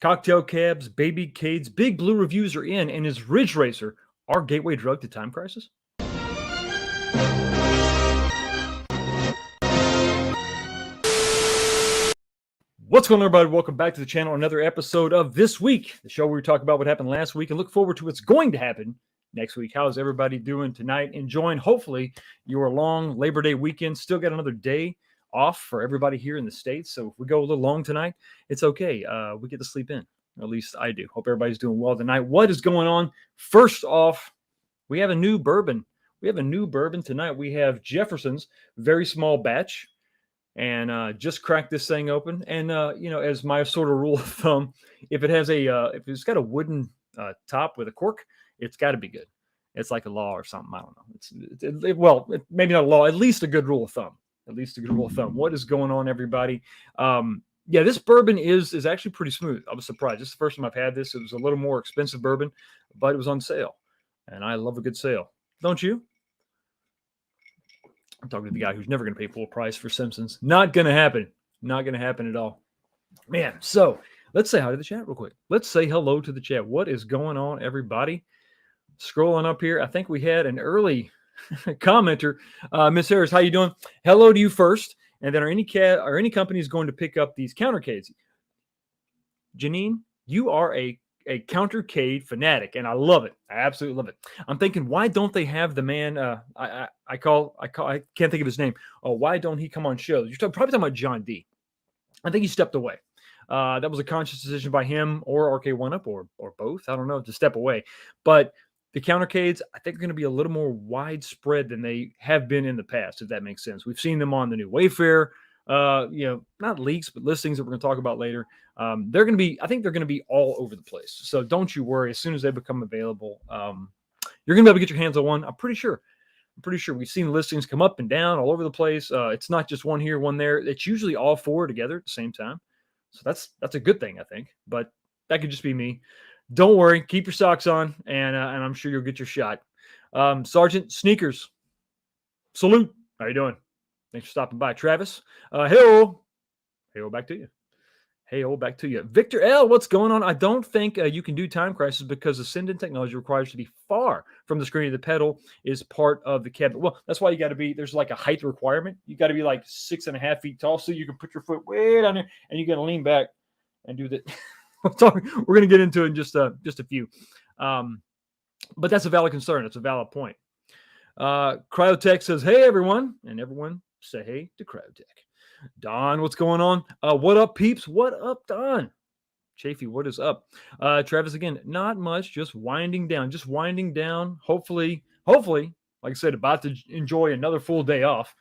Cocktail cabs, baby cades, big blue reviews are in, and is Ridge Racer our gateway drug to time crisis? What's going on, everybody? Welcome back to the channel. Another episode of This Week, the show where we talk about what happened last week and look forward to what's going to happen next week. How's everybody doing tonight? Enjoying, hopefully, your long Labor Day weekend. Still got another day off for everybody here in the States. So if we go a little long tonight, it's okay. We get to sleep in. Or at least I do. Hope everybody's doing well tonight. What is going on? First off, we have a new bourbon. We have a new bourbon tonight. We have Jefferson's very small batch. And just cracked this thing open. And as my sort of rule of thumb, if it has if it's got a wooden top with a cork, it's got to be good. It's like a law or something. I don't know. Maybe not a law. At least a good rule of thumb. What is going on, everybody? This bourbon is actually pretty smooth. I was surprised. This is the first time I've had this. It was a little more expensive bourbon, but it was on sale, and I love a good sale. Don't you? I'm talking to the guy who's never going to pay full price for Simpsons. Not going to happen. Not going to happen at all. Man, so let's say hi to the chat real quick. Let's say hello to the chat. What is going on, everybody? Scrolling up here, I think we had an early commenter. Miss Harris, how you doing? Hello to you first. And then are any companies going to pick up these countercades? Janine, you are a countercade fanatic, and I love it. I absolutely love it. I'm thinking, why don't they have the man? I can't think of his name. Oh, why don't he come on shows? You're probably talking about John D. I think he stepped away. That was a conscious decision by him or RK1UP or both. I don't know, to step away. But the countercades, I think, are going to be a little more widespread than they have been in the past, if that makes sense. We've seen them on the new Wayfair. Not leaks, but listings that we're going to talk about later. I think they're going to be all over the place. So don't you worry. As soon as they become available, you're going to be able to get your hands on one. I'm pretty sure we've seen listings come up and down all over the place. It's not just one here, one there. It's usually all four together at the same time. So that's a good thing, I think. But that could just be me. Don't worry. Keep your socks on, and I'm sure you'll get your shot. Sergeant Sneakers, salute. How you doing? Thanks for stopping by. Travis, hey-o back to you. Hey-o back to you. Victor L, what's going on? I don't think you can do Time Crisis because Ascendant technology requires to be far from the screen. The pedal is part of the cabinet. Well, that's why you got to be, there's like a height requirement. You got to be like 6.5 feet tall so you can put your foot way down there and you got to lean back and do that. We're going to get into it in just a few. But that's a valid concern. It's a valid point. Cryotech says, hey, everyone. And everyone say hey to Cryotech. Don, what's going on? What up, peeps? What up, Don? Chafee, what is up? Travis, again, not much, just winding down. Hopefully, like I said, about to enjoy another full day off.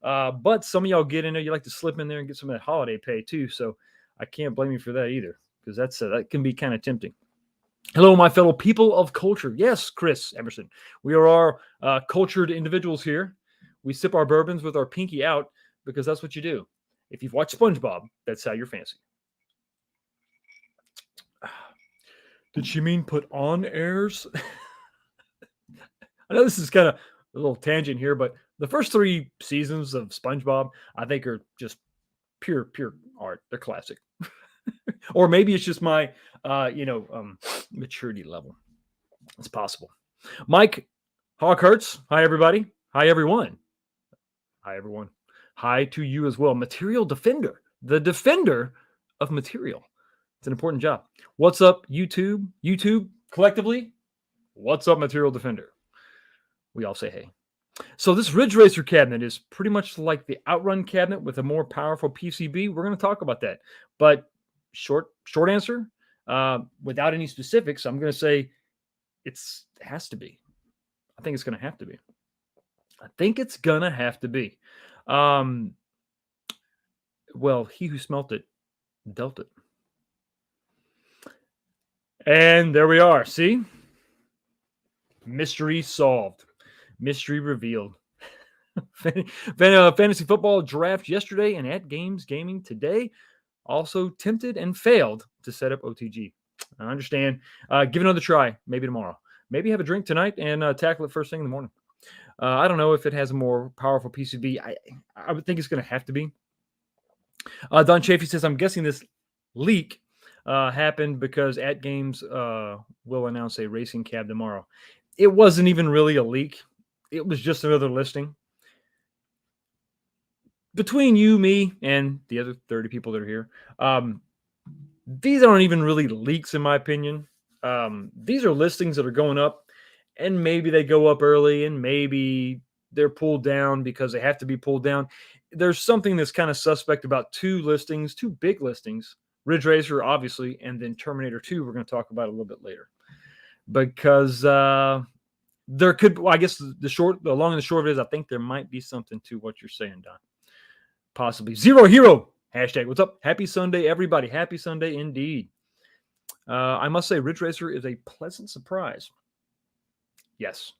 But some of y'all get in there, you like to slip in there and get some of that holiday pay too. So I can't blame you for that either, because that can be kind of tempting. Hello, my fellow people of culture. Yes, Chris Emerson. We are our cultured individuals here. We sip our bourbons with our pinky out because that's what you do. If you've watched SpongeBob, that's how you're fancy. Did she mean put on airs? I know this is kind of a little tangent here, but the first 3 seasons of SpongeBob, I think, are just pure art. They're classic. Or maybe it's just my, maturity level. It's possible. Mike Hawkhurts. Hi, everybody. Hi, everyone. Hi, everyone. Hi to you as well. Material Defender. The defender of material. It's an important job. What's up, YouTube? YouTube, collectively, what's up, Material Defender? We all say hey. So this Ridge Racer cabinet is pretty much like the Outrun cabinet with a more powerful PCB. We're going to talk about that. But short answer, without any specifics, I'm going to say it has to be. I think it's going to have to be. Well, he who smelt it dealt it. And there we are. See? Mystery solved. Mystery revealed. Fantasy football draft yesterday and at gaming today. Also tempted and failed to set up OTG. I understand. Give it another try. Maybe tomorrow. Maybe have a drink tonight and tackle it first thing in the morning. I don't know if it has a more powerful PCB. I would think it's going to have to be. Don Chafee says, I'm guessing this leak happened because At Games will announce a racing cab tomorrow. It wasn't even really a leak. It was just another listing. Between you, me, and the other 30 people that are here, these aren't even really leaks, in my opinion. These are listings that are going up, and maybe they go up early, and maybe they're pulled down because they have to be pulled down. There's something that's kind of suspect about two listings, two big listings, Ridge Racer, obviously, and then Terminator 2, we're going to talk about a little bit later. Because there could, well, I guess the long and the short of it is, I think there might be something to what you're saying, Don. Possibly. Zero Hero. Hashtag, what's up? Happy Sunday, everybody. Happy Sunday indeed. I must say, Ridge Racer is a pleasant surprise. Yes.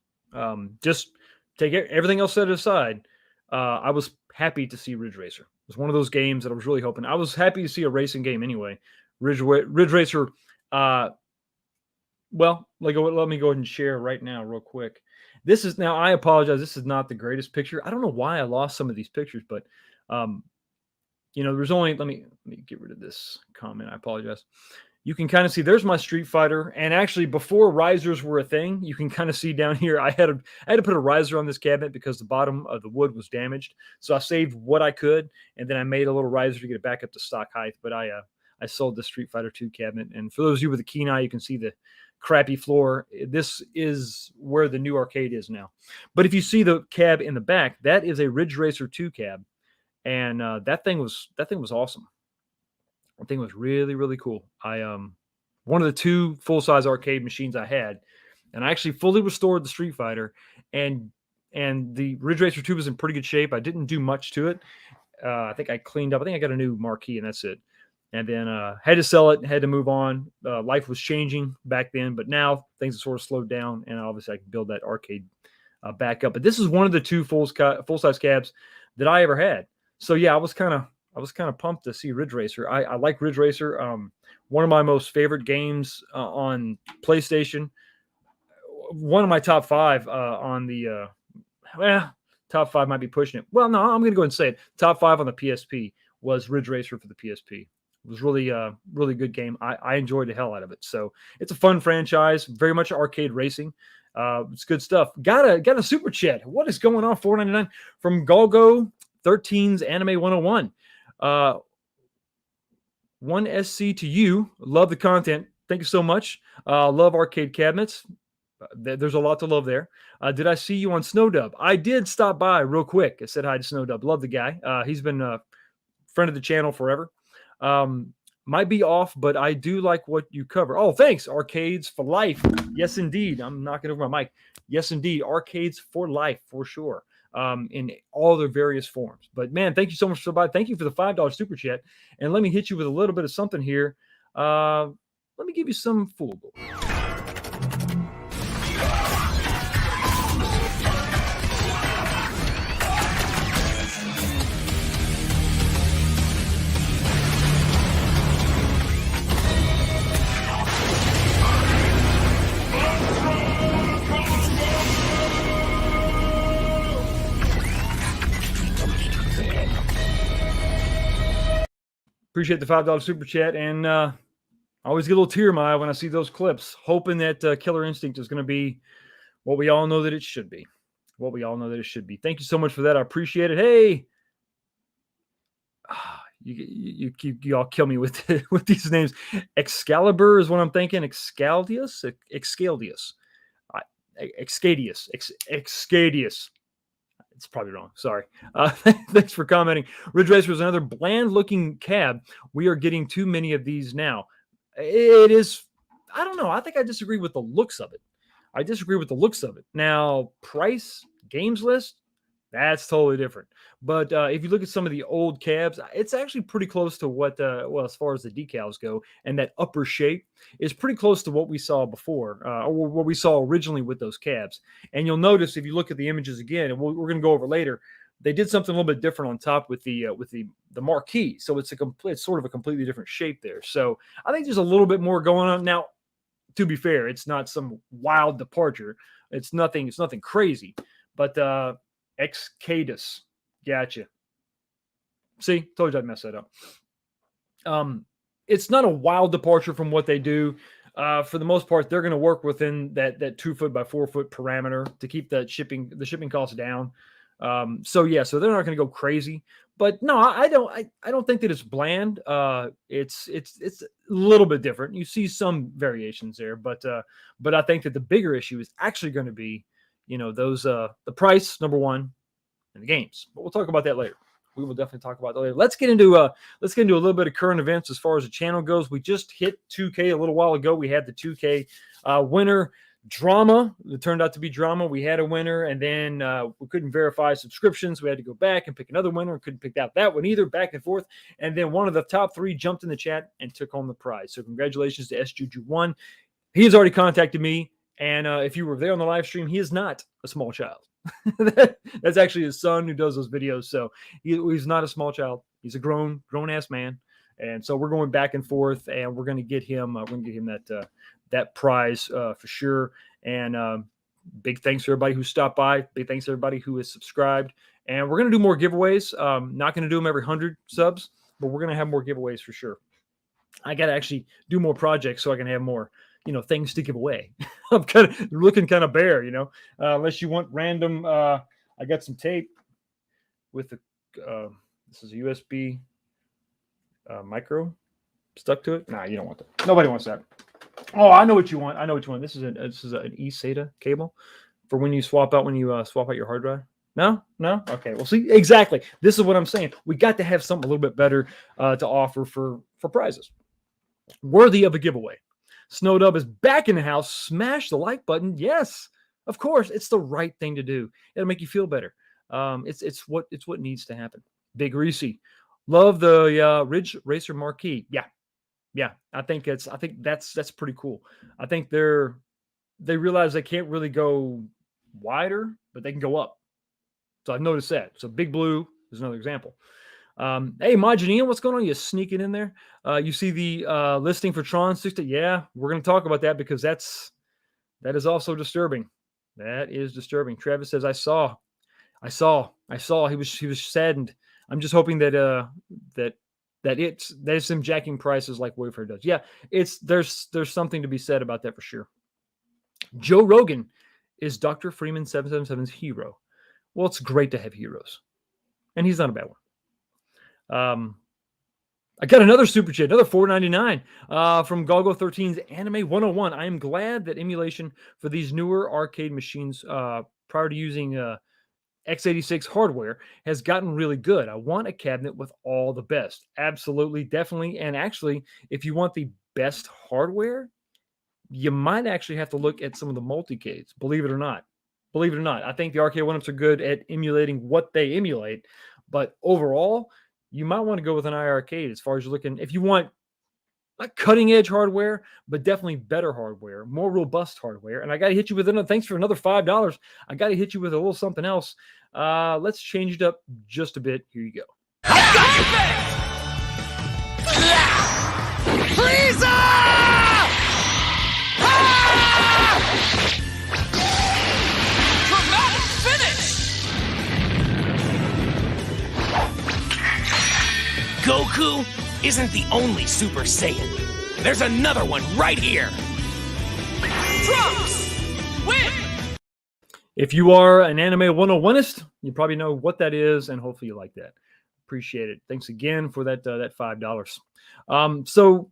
Just take everything else set aside. I was happy to see Ridge Racer. It was one of those games that I was really hoping. I was happy to see a racing game anyway. Ridge Racer. Well, let me go ahead and share right now, real quick. This is now. I apologize. This is not the greatest picture. I don't know why I lost some of these pictures, but there's only. Let me get rid of this comment. I apologize. You can kind of see there's my Street Fighter, and actually before risers were a thing, you can kind of see down here. I had to put a riser on this cabinet because the bottom of the wood was damaged. So I saved what I could, and then I made a little riser to get it back up to stock height. But I sold the Street Fighter 2 cabinet, and for those of you with a keen eye, you can see the crappy floor. This is where the new arcade is now. But if you see the cab in the back, that is a Ridge Racer 2 cab, and that thing was awesome. That thing was really, really cool. One of the two full-size arcade machines I had, and I actually fully restored the Street Fighter, and the Ridge Racer 2 was in pretty good shape. I didn't do much to it. I think I cleaned up. I think I got a new marquee, and that's it. And then had to sell it, had to move on. Life was changing back then, but now things have sort of slowed down, and obviously I can build that arcade back up. But this is one of the two full-size cabs that I ever had. So yeah, I was kind of pumped to see Ridge Racer. I like Ridge Racer. One of my most favorite games on PlayStation. One of my top 5 on the top 5 might be pushing it. Well, no, I'm going to go ahead and say it. Top 5 on the PSP was Ridge Racer for the PSP. It was really really good game. I enjoyed the hell out of it. So it's a fun franchise, very much arcade racing. It's good stuff. Got a super chat. What is going on? $4.99 from Golgo 13's Anime 101. 1SC to you. Love the content. Thank you so much. Love arcade cabinets. There's a lot to love there. Did I see you on Snowdub? I did stop by real quick. I said hi to Snowdub. Love the guy. He's been a friend of the channel forever. Might be off, but I do like what you cover. Oh, thanks. Arcades for life. Yes, indeed. I'm knocking over my mic. Yes, indeed. Arcades for life, for sure. In all their various forms. But man, thank you so much for the thank you for the $5 super chat. And let me hit you with a little bit of something here. Let me give you some fool. Appreciate the $5 super chat, and I always get a little tear in my eye when I see those clips, hoping that Killer Instinct is going to be what we all know that it should be. What we all know that it should be. Thank you so much for that. I appreciate it. Hey, you all kill me with with these names. Excalibur is what I'm thinking. Excaldius. It's probably wrong. Sorry. Thanks for commenting. Ridge Racer is another bland-looking cab. We are getting too many of these now. It is, I don't know. I think I disagree with the looks of it. Now, price, games list, that's totally different. But if you look at some of the old cabs, it's actually pretty close to what, as far as the decals go, and that upper shape is pretty close to what we saw before, or what we saw originally with those cabs. And you'll notice if you look at the images again, and we're going to go over later, they did something a little bit different on top with the marquee. So it's sort of a completely different shape there. So I think there's a little bit more going on now. To be fair, it's not some wild departure. It's nothing crazy. But Excadus. Gotcha. See, told you I'd mess that up. it's not a wild departure from what they do. For the most part, they're going to work within that 2 foot by 4 foot parameter to keep the shipping costs down. So they're not going to go crazy. But no, I don't think that it's bland. It's a little bit different. You see some variations there, but I think that the bigger issue is actually going to be, those the price, number one, and the games. But we'll talk about that later. We will definitely talk about that later. Let's get into a little bit of current events as far as the channel goes. We just hit 2K a little while ago. We had the 2K winner drama. It turned out to be drama. We had a winner, and then we couldn't verify subscriptions. We had to go back and pick another winner. Couldn't pick out that one either. Back and forth. And then one of the top 3 jumped in the chat and took home the prize. So congratulations to SJuju1. He has already contacted me, and if you were there on the live stream, he is not a small child. That's actually his son who does those videos. So he's not a small child. He's a grown ass man. And so we're going back and forth, and we're going to get him. That prize for sure. And big thanks to everybody who stopped by. Big thanks to everybody who is subscribed. And we're going to do more giveaways. Not going to do them every 100 subs, but we're going to have more giveaways for sure. I got to actually do more projects so I can have more, things to give away. I'm kind of looking kind of bare, unless you want random. I got some tape with the, this is a USB micro stuck to it. Nah, you don't want that. Nobody wants that. Oh, I know what you want. This is an eSATA cable for when you swap out your hard drive. No. Okay. Well, see, exactly. This is what I'm saying. We got to have something a little bit better to offer for prizes, worthy of a giveaway. Snowdub is back in the house. Smash the like button. Yes, of course. It's the right thing to do. It'll make you feel better. It's what needs to happen. Big Reese, love the Ridge Racer marquee. Yeah. I think that's pretty cool. I think they realize they can't really go wider, but they can go up. So I've noticed that. So Big Blue is another example. Hey, Majania, what's going on? You sneaking in there? You see the listing for Tron 60? Yeah, we're going to talk about that because that is also disturbing. That is disturbing. Travis says, I saw. He was saddened. I'm just hoping that it's him jacking prices like Wayfair does. Yeah, there's something to be said about that for sure. Joe Rogan is Dr. Freeman 777's hero. Well, it's great to have heroes, and he's not a bad one. I got another super chat, another $4.99 from Goggo13's Anime 101. I am glad that emulation for these newer arcade machines prior to using x86 hardware has gotten really good. I want a cabinet with all the best. Absolutely, definitely. And actually, if you want the best hardware, you might actually have to look at some of the multicades, believe it or not. I think the arcade one-ups are good at emulating what they emulate, but overall, you might want to go with an iArcade as far as you're looking. If you want like cutting-edge hardware, but definitely better hardware, more robust hardware. And I got to hit you with another. Thanks for another $5. I got to hit you with a little something else. Let's change it up just a bit. Here you go. Goku isn't the only Super Saiyan. There's another one right here. Trunks! Win! If you are an Anime 101ist, you probably know what that is, and hopefully you like that. Appreciate it. Thanks again for that $5. So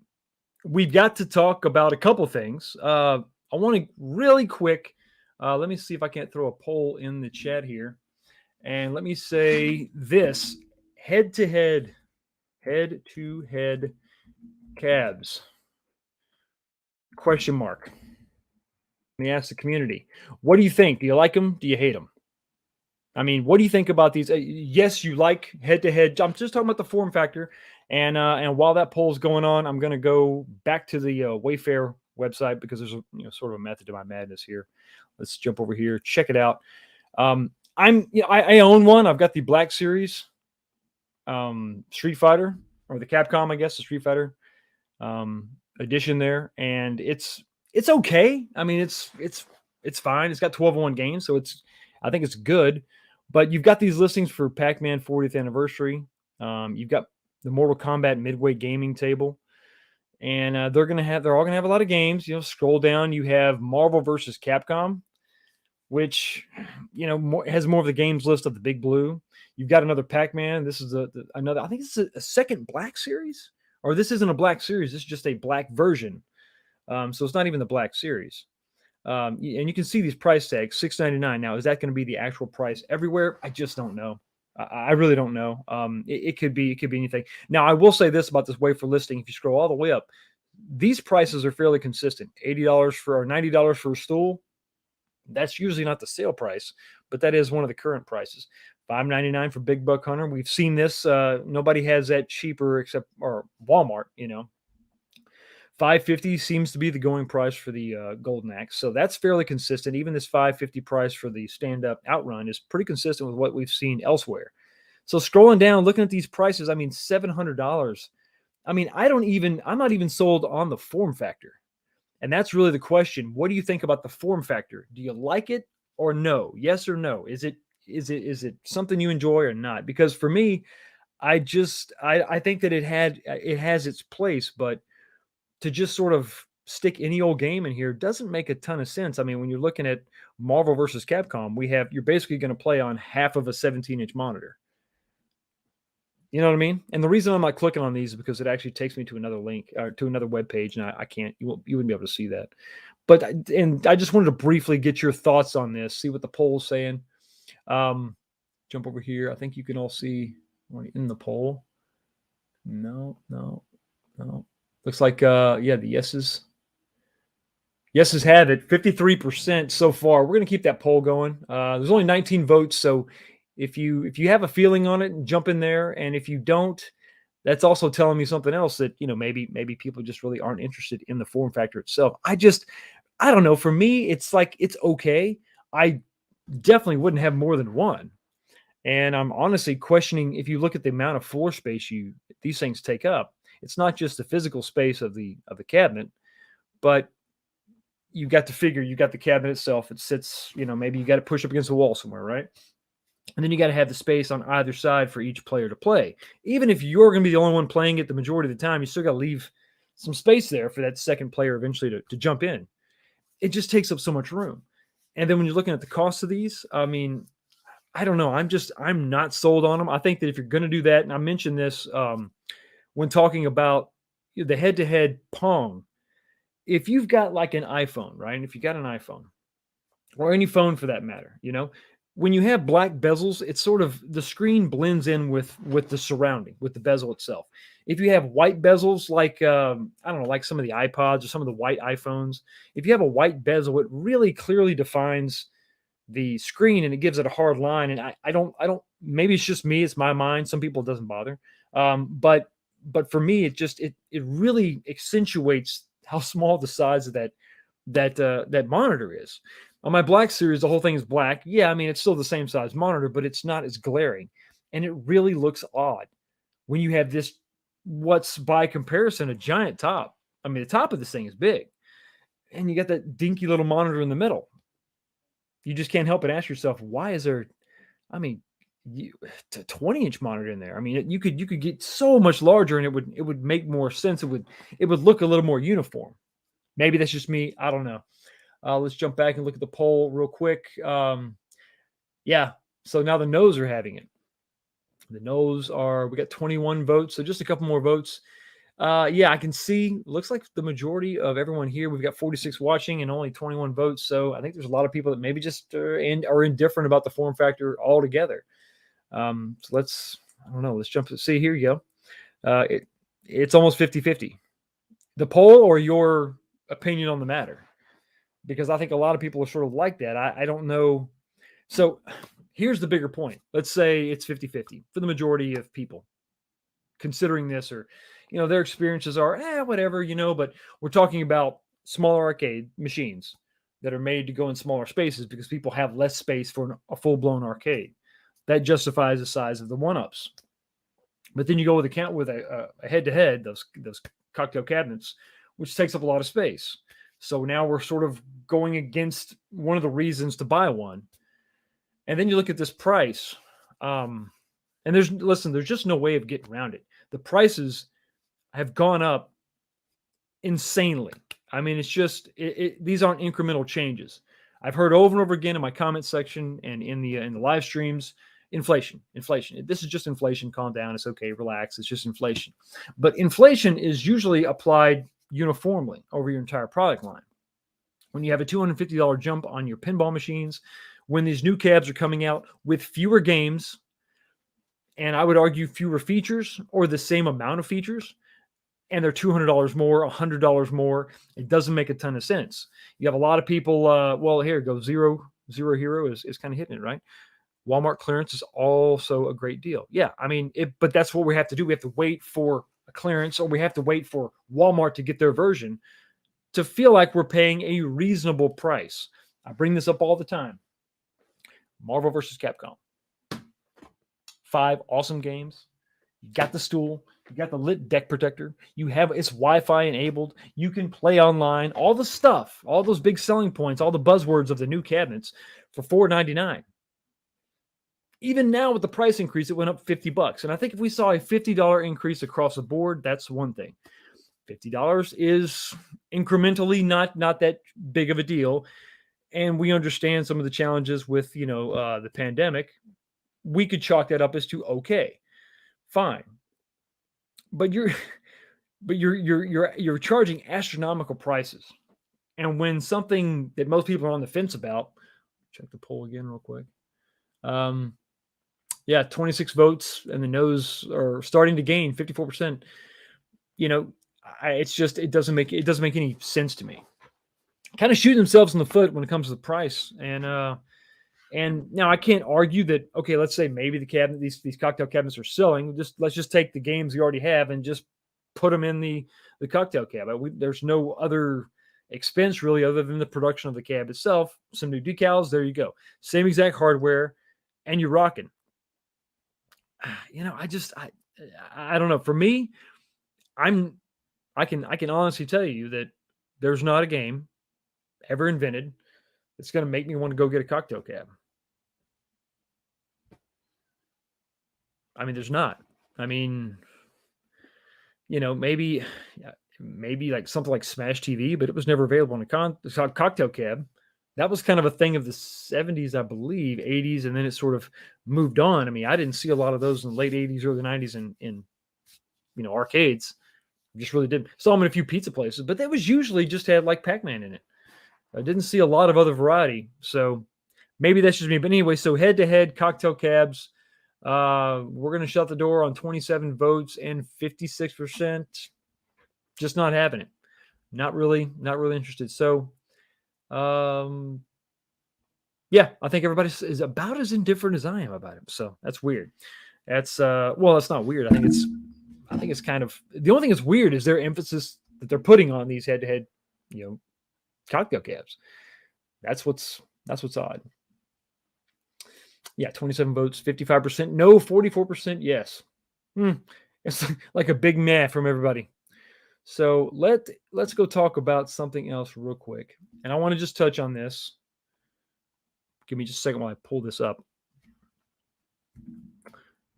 we've got to talk about a couple things. I want to really quick, let me see if I can't throw a poll in the chat here. And let me say this, head-to-head cabs, question mark. Let me ask the community, what do you think? Do you like them? Do you hate them? I mean, what do you think about these? Yes, you like head-to-head. I'm just talking about the form factor. And while that poll is going on, I'm going to go back to the Wayfair website because there's sort of a method to my madness here. Let's jump over here, check it out. I own one. I've got the Black Series Street Fighter, or the Capcom, I guess, the Street Fighter edition there, and it's okay. I mean, it's fine. It's got 1201 games, so I think it's good. But you've got these listings for Pac-Man 40th anniversary. You've got the Mortal Kombat Midway gaming table. and they're all gonna have a lot of games. Scroll down, you have Marvel versus Capcom, which has more of the games list of the Big Blue. You've got another Pac-Man. This is another. I think this is a second Black Series, or this isn't a Black Series. This is just a Black version. So it's not even the Black Series. And you can see these price tags, $6.99. Now, is that going to be the actual price everywhere? I just don't know. I really don't know. It could be anything. Now, I will say this about this wafer listing. If you scroll all the way up, these prices are fairly consistent. $80 or $90 for a stool. That's usually not the sale price, but that is one of the current prices. $5.99 for Big Buck Hunter. We've seen this. Nobody has that cheaper except or Walmart. $5.50 seems to be the going price for the Golden Axe. So that's fairly consistent. Even this $5.50 price for the stand-up Outrun is pretty consistent with what we've seen elsewhere. So scrolling down, looking at these prices, I mean, $700. I mean, I'm not even sold on the form factor. And that's really the question. What do you think about the form factor? Do you like it or no? Yes or no? Is it something you enjoy or not? Because for me, I think that it has its place, but to just sort of stick any old game in here doesn't make a ton of sense. I mean, when you're looking at Marvel versus Capcom, you're basically going to play on half of a 17-inch monitor. You know what I mean? And the reason I'm not clicking on these is because it actually takes me to another link or to another web page, and I can't. You wouldn't be able to see that. But I just wanted to briefly get your thoughts on this. See what the poll's saying. Jump over here. I think you can all see in the poll. No. Looks like the yeses have it. 53% so far. We're going to keep that poll going. There's only 19 votes, so if you have a feeling on it, jump in there. And if you don't, that's also telling me something else that maybe people just really aren't interested in the form factor itself. I don't know. For me, it's like it's okay. I definitely wouldn't have more than one. And I'm honestly questioning if you look at the amount of floor space these things take up. It's not just the physical space of the cabinet, but you got to figure you got the cabinet itself. It sits, maybe you got to push up against the wall somewhere, right? And then you got to have the space on either side for each player to play. Even if you're going to be the only one playing it the majority of the time, you still got to leave some space there for that second player eventually to jump in. It just takes up so much room. And then when you're looking at the cost of these, I mean, I don't know. I'm not sold on them. I think that if you're going to do that, and I mentioned this when talking about the head-to-head Pong, if you've got like an iPhone, right? And if you got an iPhone or any phone for that matter, when you have black bezels, it's sort of the screen blends in with the surrounding, with the bezel itself. If you have white bezels, like I don't know, like some of the iPods or some of the white iPhones, if you have a white bezel, it really clearly defines the screen and it gives it a hard line. And I don't. Maybe it's just me. It's my mind. Some people it doesn't bother. But for me, it really accentuates how small the size of that monitor is. On my Black Series, the whole thing is black. Yeah, I mean, it's still the same size monitor, but it's not as glaring. And it really looks odd when you have this, what's by comparison, a giant top. I mean, the top of this thing is big. And you got that dinky little monitor in the middle. You just can't help but ask yourself, why is there, I mean, a 20-inch monitor in there? I mean, you could get so much larger and it would make more sense. It would look a little more uniform. Maybe that's just me. I don't know. Let's jump back and look at the poll real quick. Yeah, so now the no's are having it. The no's we got 21 votes, so just a couple more votes. Yeah, I can see, looks like the majority of everyone here, we've got 46 watching and only 21 votes. So I think there's a lot of people that maybe just are indifferent about the form factor altogether. So let's jump to see. Here you go. It's almost 50-50. The poll or your opinion on the matter? Because I think a lot of people are sort of like that. I don't know. So here's the bigger point. Let's say it's 50-50 for the majority of people considering this, or, their experiences are, whatever, but we're talking about smaller arcade machines that are made to go in smaller spaces because people have less space for a full-blown arcade. That justifies the size of the one-ups. But then you go with a head-to-head, those cocktail cabinets, which takes up a lot of space. So now we're sort of going against one of the reasons to buy one. And then you look at this price. And there's just no way of getting around it. The prices have gone up insanely. I mean, it's just these aren't incremental changes. I've heard over and over again in my comment section and in the live streams, inflation. This is just inflation. Calm down. It's okay. Relax. It's just inflation. But inflation is usually applied uniformly over your entire product line. When you have a $250 jump on your pinball machines, when these new cabs are coming out with fewer games, and I would argue fewer features or the same amount of features, and they're $200 more, $100 more, it doesn't make a ton of sense. You have a lot of people, well, here it goes, Zero Hero is kind of hitting it, right? Walmart clearance is also a great deal. Yeah, I mean, but that's what we have to do. We have to wait for a clearance, or we have to wait for Walmart to get their version to feel like we're paying a reasonable price. I bring this up all the time. Marvel versus Capcom. 5 awesome games. You got the stool. You got the lit deck protector. You have it's Wi-Fi enabled. You can play online. All the stuff, all those big selling points, all the buzzwords of the new cabinets for $499. Even now with the price increase, it went up $50. And I think if we saw a $50 increase across the board, that's one thing. $50 is incrementally not that big of a deal. And we understand some of the challenges with, the pandemic. We could chalk that up as to okay, fine. But you're charging astronomical prices. And when something that most people are on the fence about, check the poll again real quick. 26 votes, and the no's are starting to gain 54%. It doesn't make any sense to me. Kind of shooting themselves in the foot when it comes to the price. And now I can't argue that, okay, let's say maybe the cabinet, these cocktail cabinets are selling. Let's just take the games we already have and just put them in the cocktail cabinet. There's no other expense really other than the production of the cab itself. Some new decals, there you go. Same exact hardware, and you're rocking. I don't know. For me, I can honestly tell you that there's not a game ever invented that's going to make me want to go get a cocktail cab. I mean, there's not. I mean, maybe like something like Smash TV, but it was never available in a cocktail cab. That was kind of a thing of the 70s, I believe, 80s, and then it sort of moved on. I mean, I didn't see a lot of those in the late 80s, early 90s in arcades. I just really didn't. Saw them in a few pizza places, but that was usually just had like Pac-Man in it. I didn't see a lot of other variety. So maybe that's just me. But anyway, so head-to-head cocktail cabs. We're going to shut the door on 27 votes and 56%. Just not having it. Not really interested. So, I think everybody is about as indifferent as I am about it. So that's weird. That's it's not weird. I think it's kind of, the only thing that's weird is their emphasis that they're putting on these head-to-head, cocktail cabs. That's what's odd. Yeah, 27 votes, 55% no, 44% yes. It's like a big meh from everybody. So let's go talk about something else real quick. And I want to just touch on this. Give me just a second while I pull this up.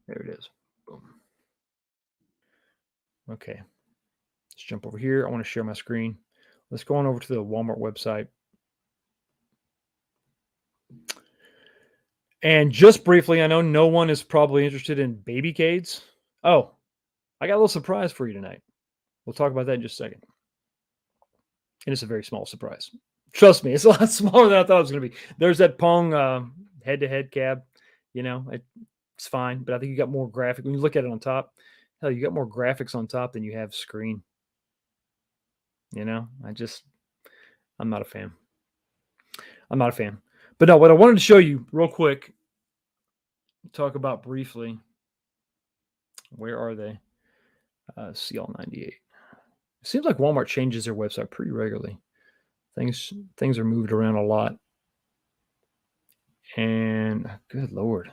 There it is. Boom. Okay. Let's jump over here. I want to share my screen. Let's go on over to the Walmart website. And just briefly, I know no one is probably interested in babycades. Oh, I got a little surprise for you tonight. We'll talk about that in just a second. And it's a very small surprise. Trust me, it's a lot smaller than I thought it was going to be. There's that Pong head-to-head cab. It's fine, but I think you got more graphic. When you look at it on top, hell, you got more graphics on top than you have screen. I'm not a fan. But no, what I wanted to show you real quick, talk about briefly, where are they? CL98. It seems like Walmart changes their website pretty regularly. Things are moved around a lot. And good Lord.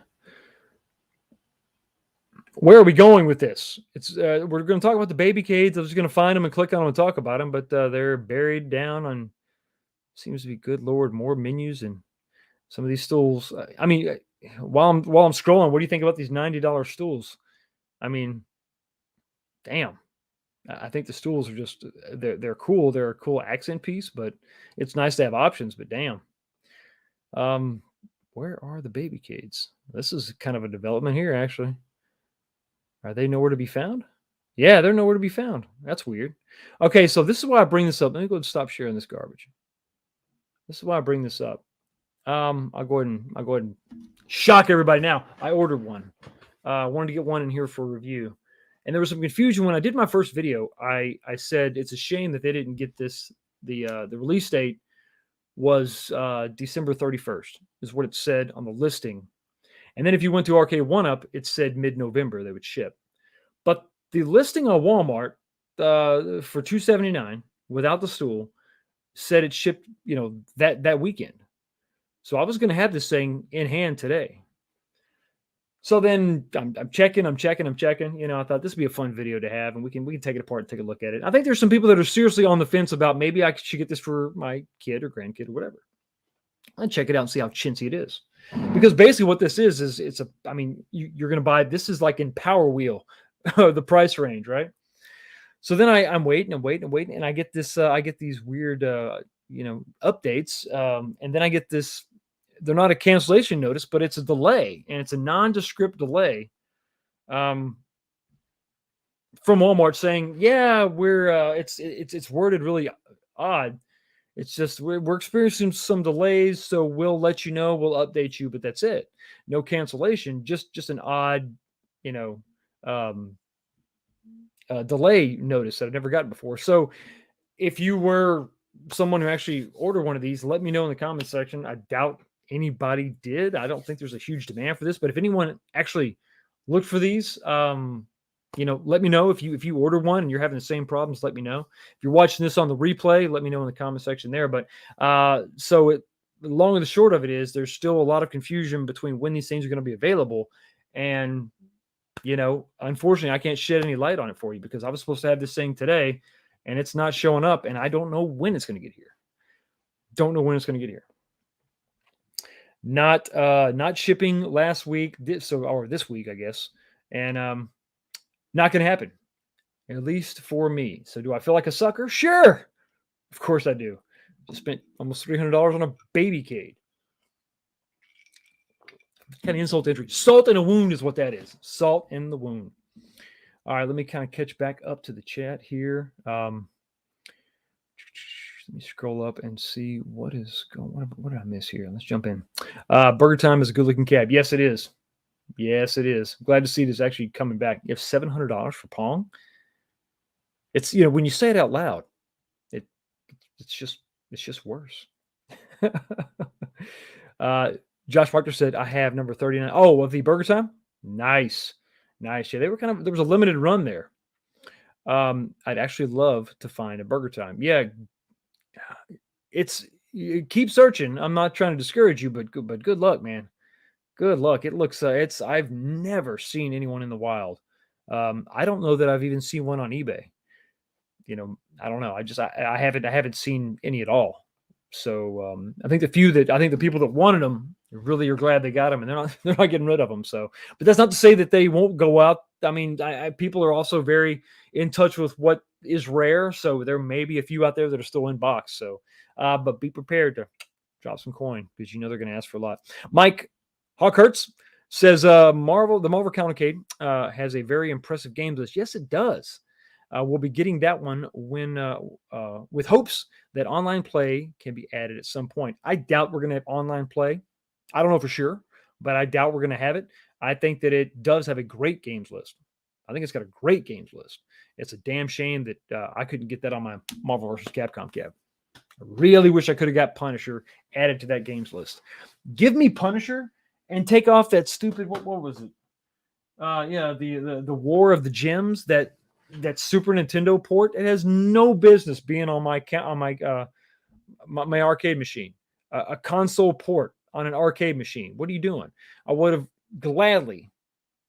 Where are we going with this? We're going to talk about the babycades. I was going to find them and click on them and talk about them, but they're buried down on, seems to be, good Lord, more menus and some of these stools. I mean, while I'm scrolling, what do you think about these $90 stools? I mean, damn. I think the stools are just they're cool. They're a cool accent piece, but it's nice to have options. But damn, um, where are the baby cades? This is kind of a development here, actually. Are they nowhere to be found? Yeah, they're nowhere to be found. That's weird. Okay, so this is why I bring this up. Let me go and stop sharing this garbage. This is why I bring this up. I'll go ahead and shock everybody now. I ordered one. I wanted to get one in here for review. And there was some confusion when I did my first video. I said it's a shame that they didn't get this. The release date was December 31st, is what it said on the listing. And then if you went to Arcade One Up, it said mid-November they would ship. But the listing on Walmart for $279 without the stool said it shipped, that weekend. So I was going to have this thing in hand today. So then I'm checking. I thought this would be a fun video to have, and we can take it apart and take a look at it. I think there's some people that are seriously on the fence about maybe I should get this for my kid or grandkid or whatever. I'll check it out and see how chintzy it is. Because basically what this is you're going to buy, this is like in Power Wheel, the price range, right? So then I'm waiting, and I get this, I get these weird, updates, and then I get this. They're not a cancellation notice, but it's a delay, and it's a nondescript delay from Walmart saying, "Yeah, we're it's worded really odd. It's just we're experiencing some delays, so we'll let you know, we'll update you, but that's it. No cancellation, just an odd, delay notice that I've never gotten before. So if you were someone who actually ordered one of these, let me know in the comment section. I doubt anybody did. I don't think there's a huge demand for this, but if anyone actually looked for these, let me know if you order one and you're having the same problems. Let me know. If you're watching this on the replay, let me know in the comment section there. But the long and the short of it is there's still a lot of confusion between when these things are going to be available, and unfortunately, I can't shed any light on it for you because I was supposed to have this thing today, and it's not showing up, and I don't know when it's going to get here. Not shipping last week, or this week, I guess, and not going to happen, at least for me. So, do I feel like a sucker? Sure, of course I do. Just spent almost $300 on a baby cade. Kind of insult to injury. Salt in a wound is what that is. Salt in the wound. All right, let me kind of catch back up to the chat here. Let me scroll up and see what is going. What did I miss here? Let's jump in. Burger Time is a good-looking cab. Yes, it is. Yes, it is. Glad to see this actually coming back. You have $700 for Pong. It's when you say it out loud, it's just worse. Josh Proctor said, I have number 39. Oh, of the Burger Time? Nice. Yeah, they were there was a limited run there. I'd actually love to find a Burger Time. Yeah, keep searching. I'm not trying to discourage you, but good luck, man. Good luck. It looks, I've never seen anyone in the wild. I don't know that I've even seen one on eBay. I don't know. I haven't seen any at all. So I think the people that wanted them really are glad they got them, and they're not getting rid of them. So, but that's not to say that they won't go out. I mean, people are also very in touch with what is rare. So there may be a few out there that are still in box. So, but be prepared to drop some coin because they're going to ask for a lot. Mike Hawkhurts says, the Marvel Cavalcade has a very impressive game list. Yes, it does. We'll be getting that one when with hopes that online play can be added at some point. I doubt we're going to have online play. I don't know for sure, but I doubt we're going to have it. I think that it does have a great games list. I think it's got a great games list. It's a damn shame that I couldn't get that on my Marvel vs. Capcom cab. I really wish I could have got Punisher added to that games list. Give me Punisher and take off that stupid, what was it? The War of the Gems, that Super Nintendo port. It has no business being on my arcade machine. A console port on an arcade machine. What are you doing? I would have gladly.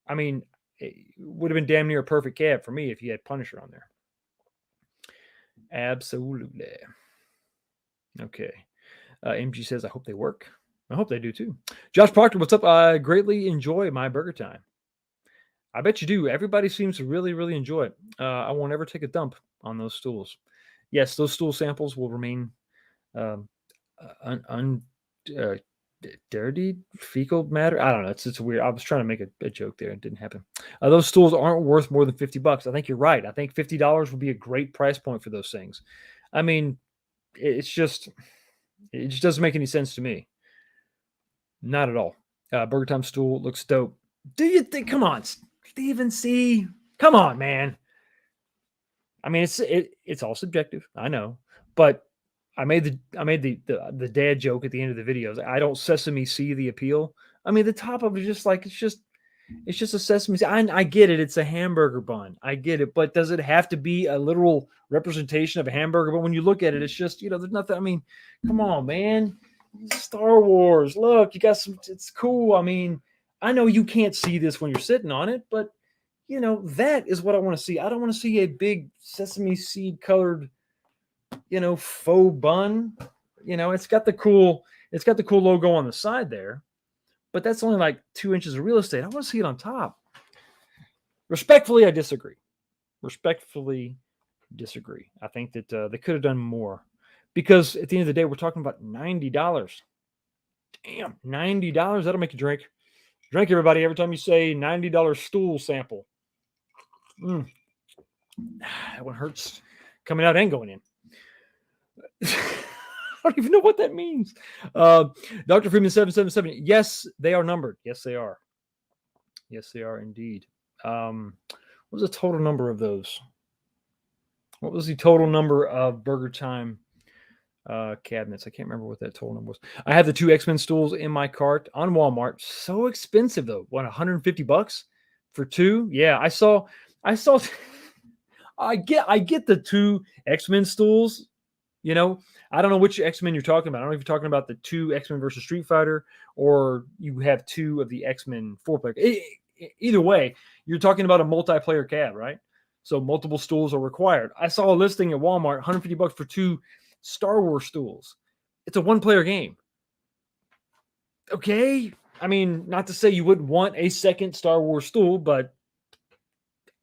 I mean, it would have been damn near a perfect cab for me if you had Punisher on there. Absolutely. Okay. MG says, I hope they work. I hope they do too. Josh Proctor, what's up? I greatly enjoy my Burger Time. I bet you do. Everybody seems to really, really enjoy it. I won't ever take a dump on those stools. Yes, those stool samples will remain um, uh, dirty fecal matter. I don't know. It's weird. I was trying to make a joke there. It didn't happen. Those stools aren't worth more than $50. I think you're right. I think $50 would be a great price point for those things. I mean, it just doesn't make any sense to me. Not at all. Burger Time stool looks dope. Do you think? Come on, Steven C. Come on, man. I mean, it's all subjective. I know, but I made the dad joke at the end of the videos. I don't sesame see the appeal. I mean, the top of it is just like it's just a sesame seed. I get it. It's a hamburger bun. I get it. But does it have to be a literal representation of a hamburger? But when you look at it, it's just, there's nothing. I mean, come on, man. Star Wars. Look, you got some. It's cool. I mean, I know you can't see this when you're sitting on it, but, that is what I want to see. I don't want to see a big sesame seed colored, faux bun. It's got the cool logo on the side there. But that's only like 2 inches of real estate. I want to see it on top. Respectfully, I disagree. I think that they could have done more. Because at the end of the day, we're talking about $90. Damn, $90. That'll make you drink. Drink, everybody, every time you say $90 stool sample. That one hurts coming out and going in. I don't even know what that means. Dr. Freeman 777. Yes, they are numbered. Yes, they are. Yes, they are indeed. What was the total number of those? What was the total number of Burger Time cabinets? I can't remember what that total number was. I have the 2 X-Men stools in my cart on Walmart. So expensive though. What, $150 for 2? Yeah, I saw. I get the 2 X-Men stools. I don't know which X-Men you're talking about. I don't know if you're talking about the 2 X-Men versus Street Fighter, or you have 2 of the X-Men 4-player. Either way, you're talking about a multiplayer cab, right? So multiple stools are required. I saw a listing at Walmart, $150 for 2 Star Wars stools. It's a 1-player game. Okay. I mean, not to say you wouldn't want a second Star Wars stool, but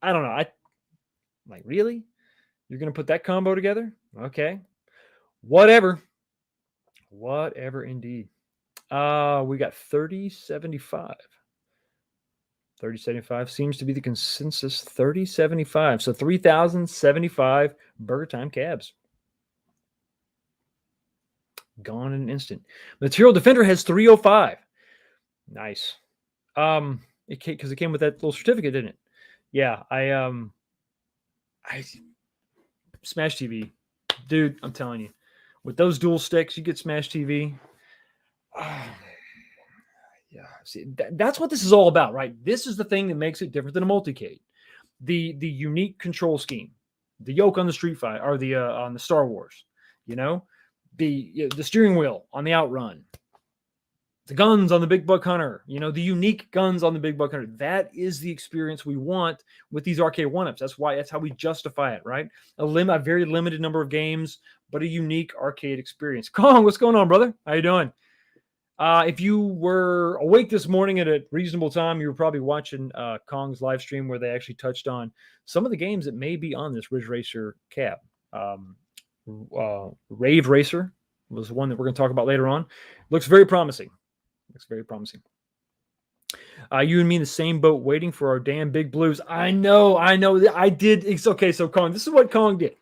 I don't know. Really? You're going to put that combo together? Okay. Whatever indeed. We got 3075. 3075 seems to be the consensus. 3075. So 3075 Burger Time cabs. Gone in an instant. Material Defender has 305. Nice. Because it came with that little certificate, didn't it? Yeah, I Smash TV. Dude, I'm telling you. With those dual sticks, you get Smash TV. Yeah, see, that's what this is all about, right? This is the thing that makes it different than a multicade. The unique control scheme, the yoke on the Street Fighter, or the on the Star Wars, the steering wheel on the Outrun, the guns on the Big Buck Hunter, the unique guns on the Big Buck Hunter. That is the experience we want with these arcade one-ups. That's how we justify it, right? A very limited number of games, but a unique arcade experience. Kong, what's going on, brother? How you doing? If you were awake this morning at a reasonable time, you were probably watching Kong's live stream where they actually touched on some of the games that may be on this Ridge Racer cab. Rave Racer was one that we're going to talk about later on. Looks very promising. You and me in the same boat waiting for our damn big blues. I know. I did. It's okay. So Kong, this is what Kong did.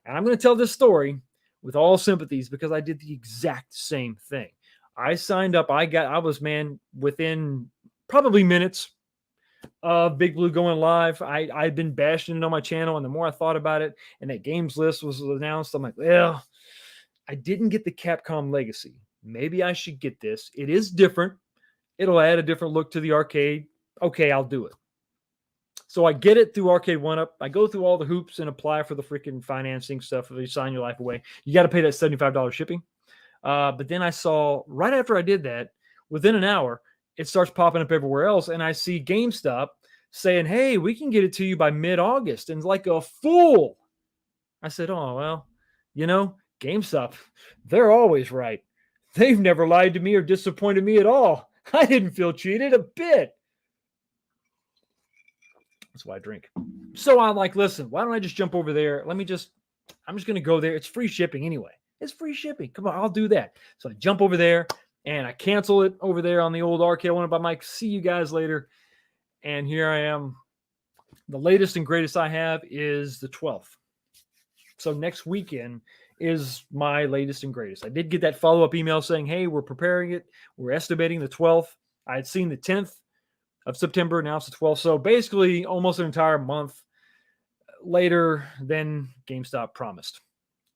And I'm going to tell this story with all sympathies because I did the exact same thing. I signed up. I was within probably minutes of Big Blue going live. I'd been bashing it on my channel, and the more I thought about it, and that games list was announced, I'm like, well, I didn't get the Capcom Legacy. Maybe I should get this. It is different. It'll add a different look to the arcade. Okay, I'll do it. So I get it through Arcade 1-Up. I go through all the hoops and apply for the freaking financing stuff. If you sign your life away, you got to pay that $75 shipping. But then I saw, right after I did that, within an hour, it starts popping up everywhere else. And I see GameStop saying, hey, we can get it to you by mid-August. And like a fool, I said, oh, well, GameStop, they're always right. They've never lied to me or disappointed me at all. I didn't feel cheated a bit. That's why I drink. So I'm like, listen, why don't I just jump over there? I'm just going to go there. It's free shipping anyway. It's free shipping. Come on, I'll do that. So I jump over there and I cancel it over there on the old arcade. I went by Mike. See you guys later. And here I am. The latest and greatest I have is the 12th. So next weekend is my latest and greatest. I did get that follow-up email saying, hey, we're preparing it. We're estimating the 12th. I had seen the 10th of September. Now it's the 12th. So basically almost an entire month later than GameStop promised.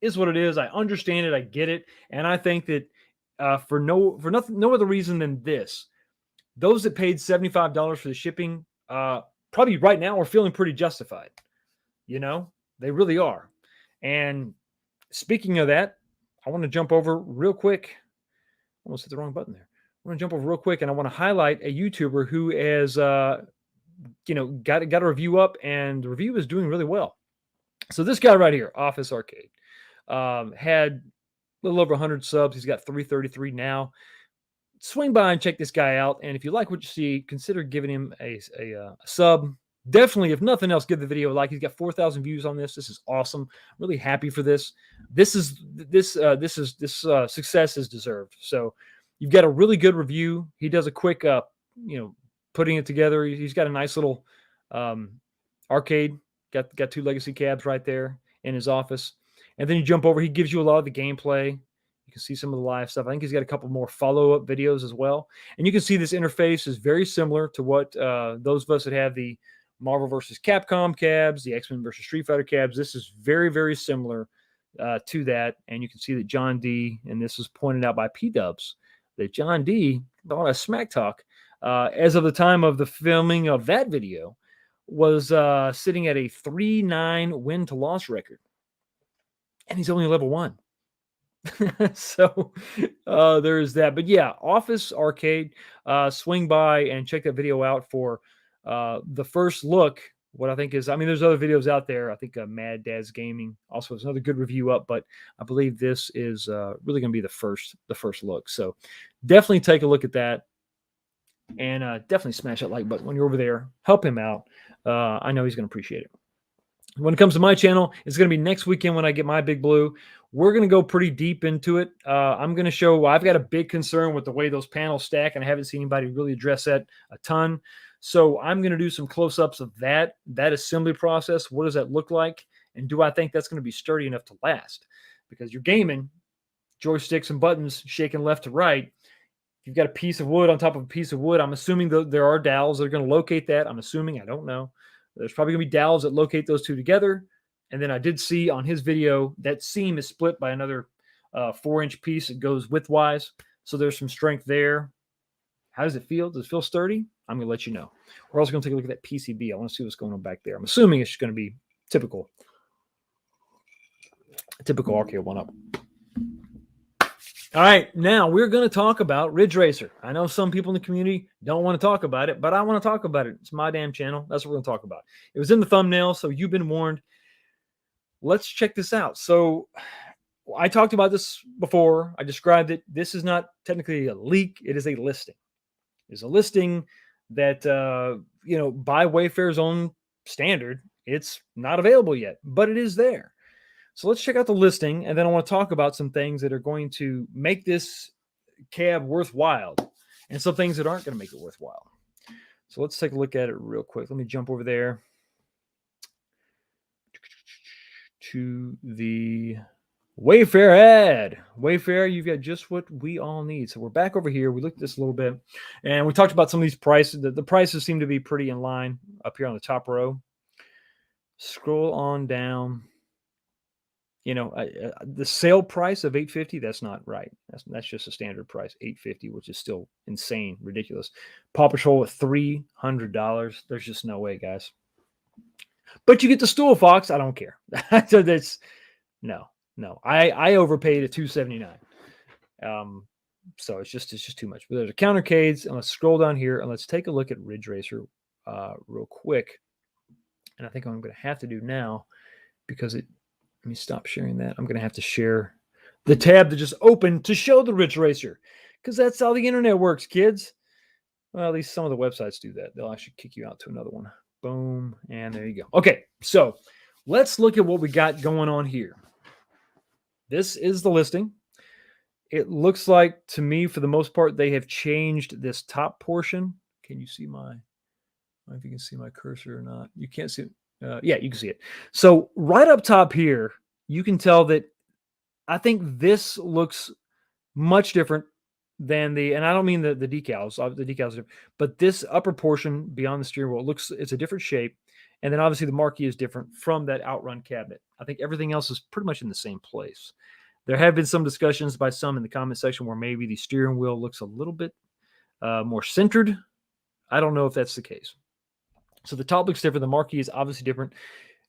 Is what it is. I understand it. I get it. And I think that for no other reason than this, those that paid $75 for the shipping, probably right now are feeling pretty justified. You know, they really are. And speaking of that, I want to jump over real quick. Almost hit the wrong button there. I want to jump over real quick, and I want to highlight a YouTuber who has, got a review up, and the review is doing really well. So this guy right here, Office Arcade, had a little over 100 subs. He's got 333 now. Swing by and check this guy out. And if you like what you see, consider giving him a sub. Definitely, if nothing else, give the video a like. He's got 4,000 views on this. This is awesome. I'm really happy for this. This success is deserved. So you've got a really good review. He does a quick, putting it together. He's got a nice little arcade. Got 2 legacy cabs right there in his office. And then you jump over. He gives you a lot of the gameplay. You can see some of the live stuff. I think he's got a couple more follow-up videos as well. And you can see this interface is very similar to what those of us that have the Marvel versus Capcom cabs, the X-Men versus Street Fighter cabs. This is very, very similar to that. And you can see that John D., and this was pointed out by P-Dubs, that John D., on a smack talk, as of the time of the filming of that video, was sitting at a 3-9 win-to-loss record. And he's only level 1. So there's that. But yeah, Office Arcade, swing by and check that video out for the first look. What I think is, there's other videos out there. I think Mad Dad's Gaming also has another good review up, but I believe this is really going to be the first look. So definitely take a look at that, and definitely smash that like button when you're over there. Help him out. I know he's going to appreciate it. When it comes to my channel, it's going to be next weekend when I get my Big Blue. We're going to go pretty deep into it. I'm going to show, I've got a big concern with the way those panels stack, and I haven't seen anybody really address that a ton. So I'm going to do some close-ups of that assembly process. What does that look like? And do I think that's going to be sturdy enough to last? Because you're gaming, joysticks and buttons shaking left to right. You've got a piece of wood on top of a piece of wood. I'm assuming there are dowels that are going to locate that. I'm assuming, I don't know. There's probably going to be dowels that locate those two together. And then I did see on his video that seam is split by another 4-inch piece that goes widthwise. So there's some strength there. How does it feel? Does it feel sturdy? I'm going to let you know. We're also going to take a look at that PCB. I want to see what's going on back there. I'm assuming it's going to be typical arcade one-up. All right, now we're going to talk about Ridge Racer. I know some people in the community don't want to talk about it, but I want to talk about it. It's my damn channel. That's what we're going to talk about. It was in the thumbnail, so you've been warned. Let's check this out. So I talked about this before. I described it. This is not technically a leak. It is a listing. It's a listing that, by Wayfair's own standard, it's not available yet, but it is there. So let's check out the listing, and then I want to talk about some things that are going to make this cab worthwhile and some things that aren't going to make it worthwhile. So let's take a look at it real quick. Let me jump over there to the Wayfair ad. Wayfair, you've got just what we all need. So we're back over here. We looked at this a little bit, and we talked about some of these prices. The prices seem to be pretty in line up here on the top row. Scroll on down. The sale price of $850, that's not right. That's just a standard price, $850, which is still insane, ridiculous. Paw Patrol at $300. There's just no way, guys. But you get the Stool Fox. I don't care. So that's no. I overpaid at $279. So it's just too much. But there's a countercades, and let's scroll down here and let's take a look at Ridge Racer real quick. And I think what I'm going to have to do now, because let me stop sharing that. I'm going to have to share the tab that just opened to show the Ridge Racer, because that's how the internet works, kids. Well, at least some of the websites do that. They'll actually kick you out to another one. Boom. And there you go. Okay. So let's look at what we got going on here. This is the listing. It looks like to me, for the most part, they have changed this top portion. Can you see my, I don't know if you can see my cursor or not. You can't see it. Yeah, you can see it. So right up top here, you can tell that I think this looks much different than and I don't mean the decals, the decals, are, but this upper portion beyond the steering wheel it's a different shape. And then obviously the marquee is different from that outrun cabinet. I think everything else is pretty much in the same place. There have been some discussions by some in the comment section where maybe the steering wheel looks a little bit more centered. I don't know if that's the case. So the top looks different. The marquee is obviously different.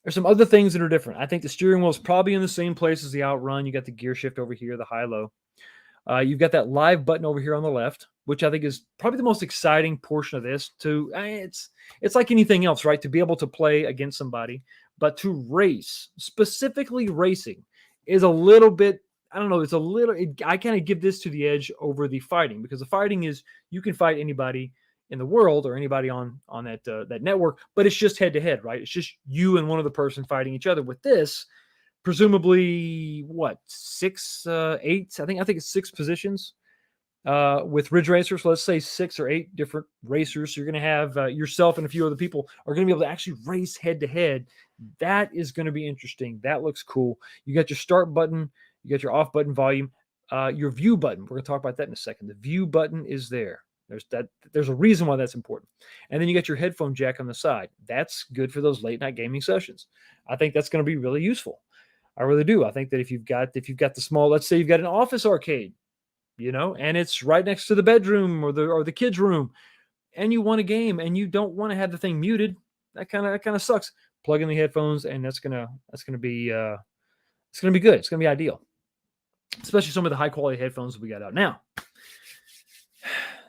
There's some other things that are different. I think the steering wheel is probably in the same place as the outrun. You got the gear shift over here, the high-low. You've got that live button over here on the left, which I think is probably the most exciting portion of this. It's like anything else, right? To be able to play against somebody, but to race, specifically racing, is a little bit. I don't know. It's a little. I kind of give this to the edge over the fighting, because the fighting is you can fight anybody in the world or anybody on that network, but it's just head to head, right? It's just you and one other person fighting each other. With this, presumably what, 6, 8? I think it's 6 positions with Ridge Racer. So let's say 6 or 8 different racers. So you're going to have yourself and a few other people are going to be able to actually race head to head. That is going to be interesting. That looks cool. You got your start button. You got your off button volume. Your view button. We're going to talk about that in a second. The view button is there. There's a reason why that's important. And then you get your headphone jack on the side. That's good for those late night gaming sessions. I think that's going to be really useful. I really do. I think that if you've got the small, let's say you've got an office arcade, and it's right next to the bedroom or the kids' room, and you want a game and you don't want to have the thing muted, that kind of sucks. Plug in the headphones, and that's gonna be good. It's gonna be ideal, especially some of the high quality headphones we got out now.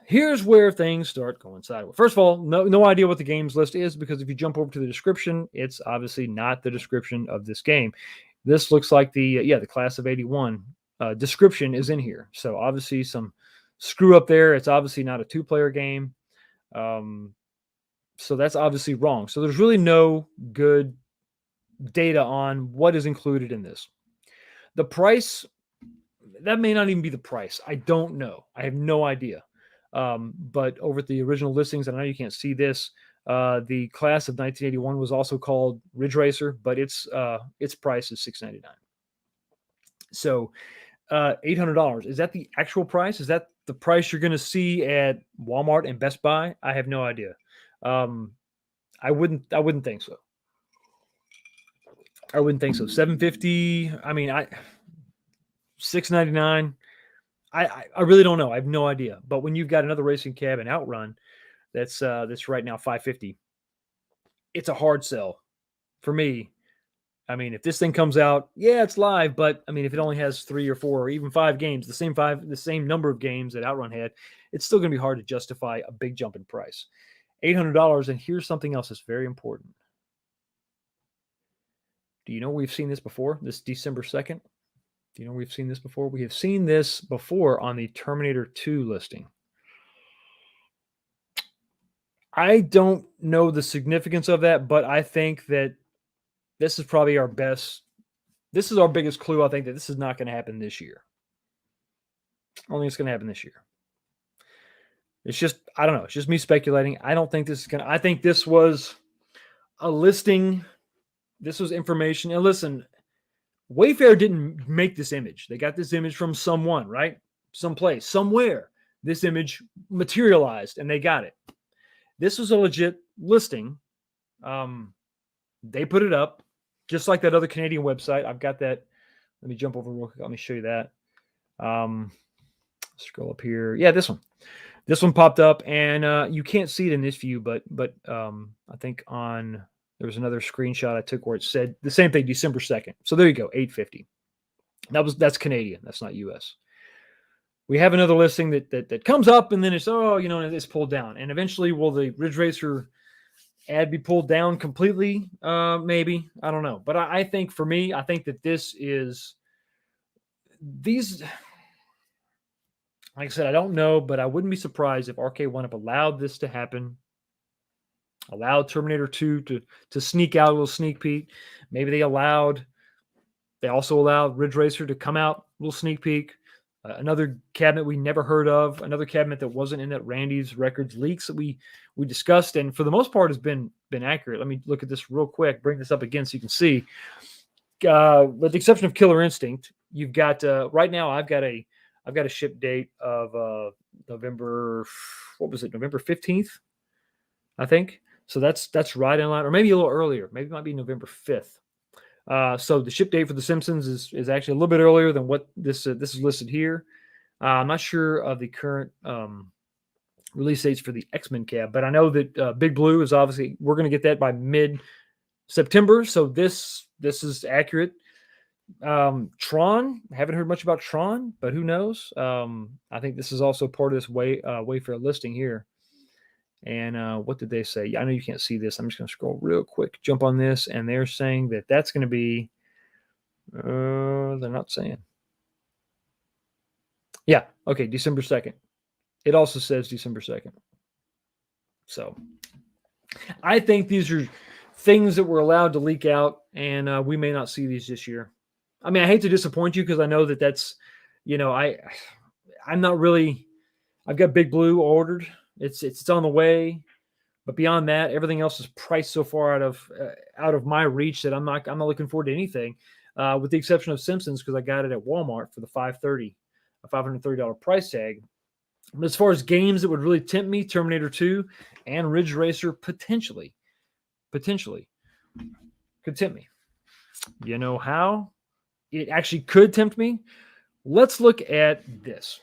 Here's where things start going sideways. First of all, no idea what the games list is, because if you jump over to the description, it's obviously not the description of this game. This looks like the class of 81 description is in here. So obviously some screw up there. It's obviously not a 2-player game. So that's obviously wrong. So there's really no good data on what is included in this. The price, that may not even be the price. I don't know. I have no idea. But over at the original listings, I know you can't see this. The class of 1981 was also called Ridge Racer, but its price is $699. So $800. Is that the actual price? Is that the price you're going to see at Walmart and Best Buy? I have no idea. I wouldn't think so. I wouldn't think so. $750. I mean, $699. I really don't know. I have no idea. But when you've got another racing cab and outrun that's right now $550, it's a hard sell for me. I mean, if this thing comes out, yeah, it's live, but I mean, if it only has 3 or 4 or even 5 games, the same number of games that Outrun had, it's still going to be hard to justify a big jump in price. $800. And here's something else that's very important. Do you know we've seen this before? This December 2nd. Do you know we've seen this before? We have seen this before on the Terminator 2 listing. I don't know the significance of that, but I think that this is probably our biggest clue. I think that this is not going to happen this year. I don't think it's going to happen this year. It's just, I don't know. It's just me speculating. I don't think this is going to, I think this was a listing. This was information. And listen, Wayfair didn't make this image. They got this image from someone, right? Someplace, somewhere. This image materialized and they got it. This was a legit listing. They put it up just like that other Canadian website. I've got that. Let me jump over real quick. Let me show you that. Scroll up here. Yeah, this one. This one popped up, and you can't see it in this view, but I think there was another screenshot I took where it said the same thing, December 2nd. So there you go, $850. That's Canadian. That's not US. We have another listing that comes up, and then it's pulled down. And eventually, will the Ridge Racer ad be pulled down completely? Maybe. I don't know. But I think for me, I think that these, like I said, I don't know, but I wouldn't be surprised if RK1UP allowed this to happen allowed Terminator 2 to sneak out a little sneak peek. Maybe they also allowed Ridge Racer to come out a little sneak peek. Another cabinet we never heard of, another cabinet that wasn't in that Randy's Records leaks that we discussed, and for the most part has been accurate. Let me look at this real quick, bring this up again so you can see. With the exception of Killer Instinct, you've got right now I've got a ship date of November, what was it, November 15th, I think. So that's right in line, or maybe a little earlier. Maybe it might be November 5th. So the ship date for The Simpsons is actually a little bit earlier than what this is listed here. I'm not sure of the current release dates for the X-Men cab, but I know that Big Blue is obviously, we're going to get that by mid-September. So this is accurate. Tron, haven't heard much about Tron, but who knows? I think this is also part of this Wayfair listing here. And what did they say? Yeah, I know you can't see this. I'm just going to scroll real quick, jump on this, and they're saying that that's going to be, they're not saying. Yeah, okay, December 2nd. It also says December 2nd. So I think these are things that were allowed to leak out, and we may not see these this year. I mean, I hate to disappoint you because I know that that's, I'm not really, I've got Big Blue ordered. It's on the way, but beyond that, everything else is priced so far out of my reach that I'm not looking forward to anything, with the exception of Simpsons because I got it at Walmart for the $530 price tag. But as far as games that would really tempt me, Terminator 2 and Ridge Racer potentially could tempt me. You know how it actually could tempt me? Let's look at this.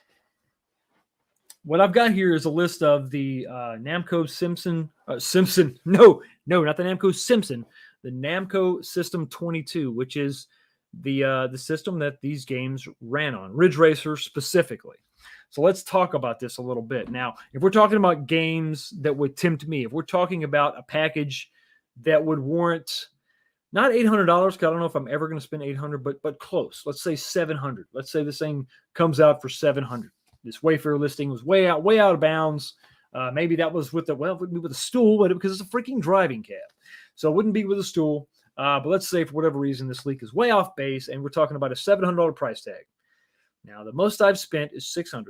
What I've got here is a list of the Namco not the Namco Simpson, the Namco System 22, which is the system that these games ran on, Ridge Racer specifically. So let's talk about this a little bit. Now, if we're talking about games that would tempt me, if we're talking about a package that would warrant not $800, because I don't know if I'm ever going to spend $800, but close. Let's say $700. Let's say this thing comes out for $700. This Wayfair listing was way out of bounds. Maybe that was it wouldn't be with a stool, but because it's a freaking driving cab, so it wouldn't be with a stool. But let's say for whatever reason this leak is way off base, and we're talking about a $700 price tag. Now the most I've spent is $600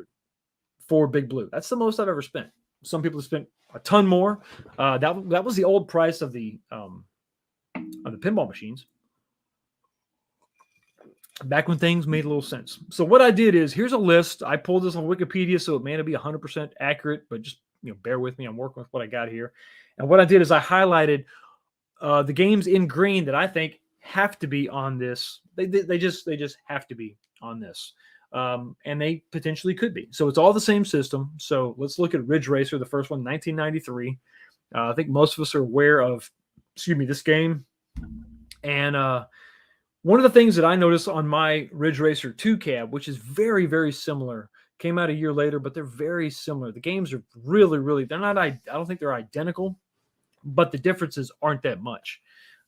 for Big Blue. That's the most I've ever spent. Some people have spent a ton more. That was the old price of the pinball machines, back when things made a little sense. So what I did is, here's a list. I pulled this on Wikipedia, so it may not be 100% accurate, but just bear with me. I'm working with what I got here. And what I did is I highlighted the games in green that I think have to be on this. They just have to be on this. And they potentially could be. So it's all the same system. So let's look at Ridge Racer, the first one, 1993. I think most of us are aware of, this game. And one of the things that I noticed on my Ridge Racer 2 cab, which is very, very similar, came out a year later, but they're very similar. The games are really, they're not, I don't think they're identical, but the differences aren't that much.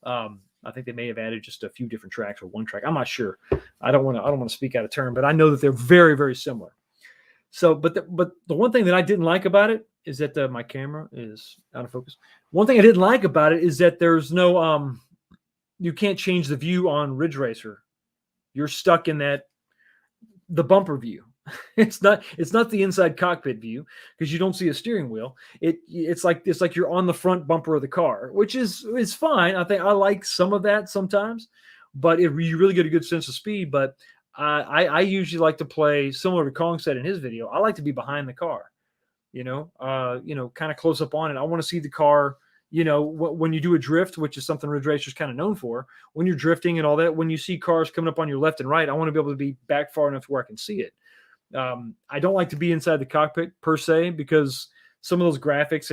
I think they may have added just a few different tracks or one track. I'm not sure. I don't want to speak out of turn, but I know that they're very, very similar. So, but the one thing that I didn't like about it is that my camera is out of focus. One thing I didn't like about it is that there's no, you can't change the view on Ridge Racer. You're stuck in the bumper view. It's not the inside cockpit view because you don't see a steering wheel. It's like you're on the front bumper of the car, which is fine. I think I like some of that sometimes, but you really get a good sense of speed. But I usually like to play similar to Kong said in his video. I like to be behind the car, kind of close up on it. I want to see the car. When you do a drift, which is something Ridge Racer is kind of known for, when you're drifting and all that, when you see cars coming up on your left and right, I want to be able to be back far enough to where I can see it. I don't like to be inside the cockpit per se because some of those graphics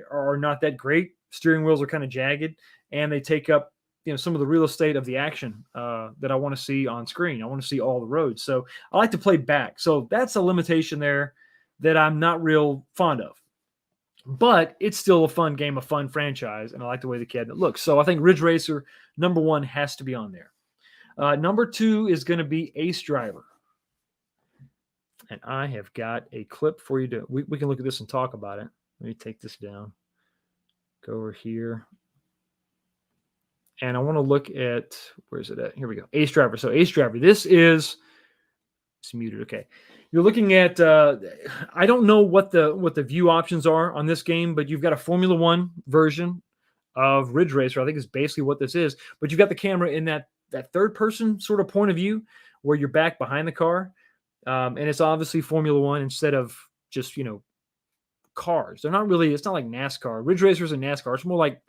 are not that great. Steering wheels are kind of jagged and they take up, some of the real estate of the action that I want to see on screen. I want to see all the roads. So I like to play back. So that's a limitation there that I'm not real fond of. But it's still a fun game, a fun franchise, and I like the way the cabinet looks. So I think Ridge Racer, number 1, has to be on there. Number 2 is going to be Ace Driver. And I have got a clip for you we can look at this and talk about it. Let me take this down Go over here. And I want to look at, where is it at? Here we go. Ace Driver. So Ace Driver, this is, it's muted. Okay. You're looking at, I don't know what the view options are on this game, but you've got a Formula One version of Ridge Racer. I think is basically what this is, but you've got the camera in that third person sort of point of view where you're back behind the car. And it's obviously Formula One instead of just, cars. They're not really, it's not like NASCAR. Ridge Racers and NASCAR. It's more like,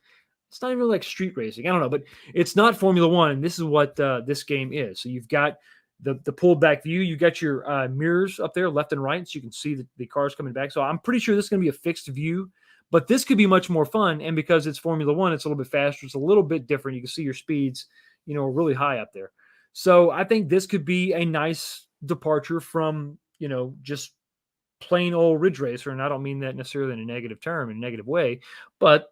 it's not even like street racing. I don't know, but it's not Formula One. And this is what this game is. So you've got the pulled back view. You got your mirrors up there, left and right, so you can see the cars coming back. So I'm pretty sure this is going to be a fixed view, but this could be much more fun. And because it's Formula One, it's a little bit faster. It's a little bit different. You can see your speeds, really high up there. So I think this could be a nice departure from, just plain old Ridge Racer. And I don't mean that necessarily in a negative term, in a negative way, but,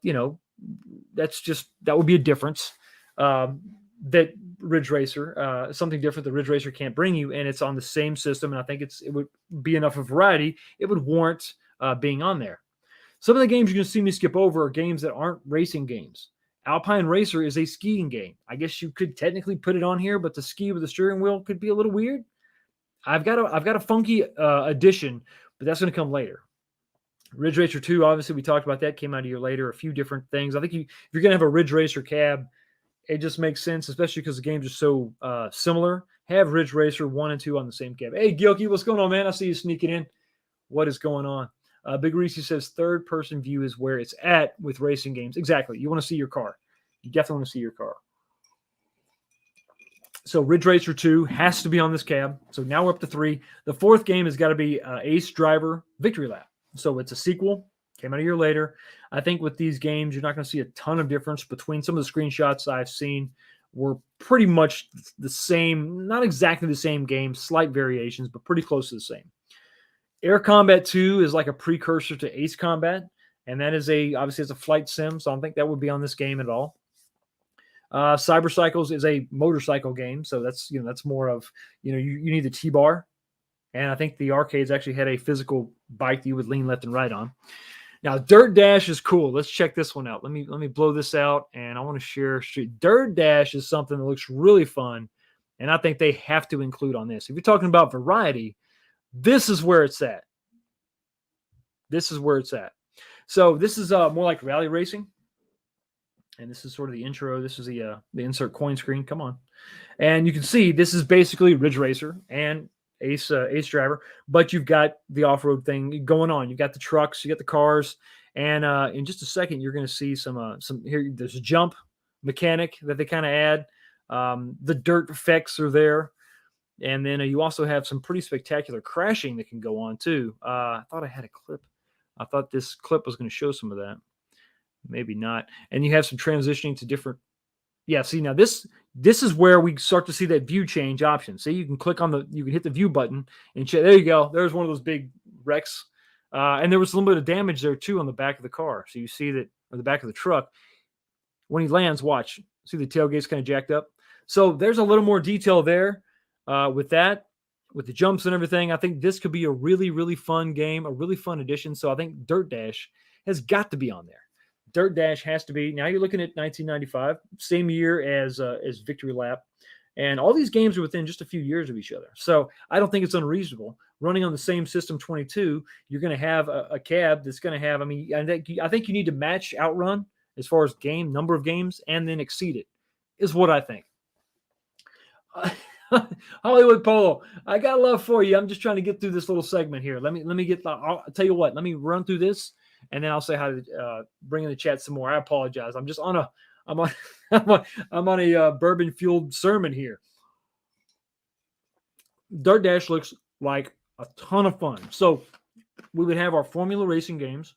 that would be a difference that Ridge Racer, something different that Ridge Racer can't bring you. And it's on the same system. And I think it would be enough of variety. It would warrant being on there. Some of the games you're going to see me skip over are games that aren't racing games. Alpine Racer is a skiing game. I guess you could technically put it on here, but to ski with the steering wheel could be a little weird. I've got a funky addition, but that's going to come later. Ridge Racer 2, obviously we talked about that, came out a year later, a few different things. I think if you're going to have a Ridge Racer cab, it just makes sense, especially because the games are so similar. Have Ridge Racer 1 and 2 on the same cab. Hey, Gilkey, what's going on, man? I see you sneaking in. What is going on? Big Reese says third-person view is where it's at with racing games. Exactly. You want to see your car. You definitely want to see your car. So Ridge Racer 2 has to be on this cab. So now we're up to 3. The fourth game has got to be Ace Driver Victory Lap. So it's a sequel. Came out a year later. I think with these games, you're not going to see a ton of difference between some of the screenshots I've seen. Were pretty much the same, not exactly the same game, slight variations, but pretty close to the same. Air Combat 2 is like a precursor to Ace Combat, and that is obviously it's a flight sim, so I don't think that would be on this game at all. Cyber Cycles is a motorcycle game, so that's more of you need the T-bar, and I think the arcades actually had a physical bike that you would lean left and right on. Now, Dirt Dash is cool. Let's check this one out. Let me blow this out, and I want to share. Dirt Dash is something that looks really fun, and I think they have to include on this. If you're talking about variety, this is where it's at. This is where it's at. So this is more like rally racing, and this is sort of the intro. This is the insert coin screen. Come on, and you can see this is basically Ridge Racer and Ace Driver, but you've got the off-road thing going on. You've got the trucks, you got the cars, and in just a second, you're going to see some here. There's a jump mechanic that they kind of add. The dirt effects are there, and then you also have some pretty spectacular crashing that can go on too. I thought I had a clip. I thought this clip was going to show some of that. Maybe not. And you have some transitioning to different. Yeah, see now this is where we start to see that view change option. See, you can click on you can hit the view button and there you go. There's one of those big wrecks. And there was a little bit of damage there too on the back of the car. So you see that, or the back of the truck. When he lands, watch. See the tailgate's kind of jacked up. So there's a little more detail there with that, with the jumps and everything. I think this could be a really, really fun game, a really fun addition. So I think Dirt Dash has got to be on there. Dirt Dash has to be. Now you're looking at 1995, same year as Victory Lap. And all these games are within just a few years of each other. So I don't think it's unreasonable. Running on the same System 22, you're going to have a cab that's going to have, I think you need to match Outrun as far as number of games, and then exceed it, is what I think. Hollywood Polo, I got love for you. I'm just trying to get through this little segment here. Let me get, I'll tell you what, let me run through this, and then I'll say how to bring in the chat some more. I apologize. I'm just I'm on a bourbon fueled sermon here. Dirt Dash looks like a ton of fun. So we would have our Formula Racing games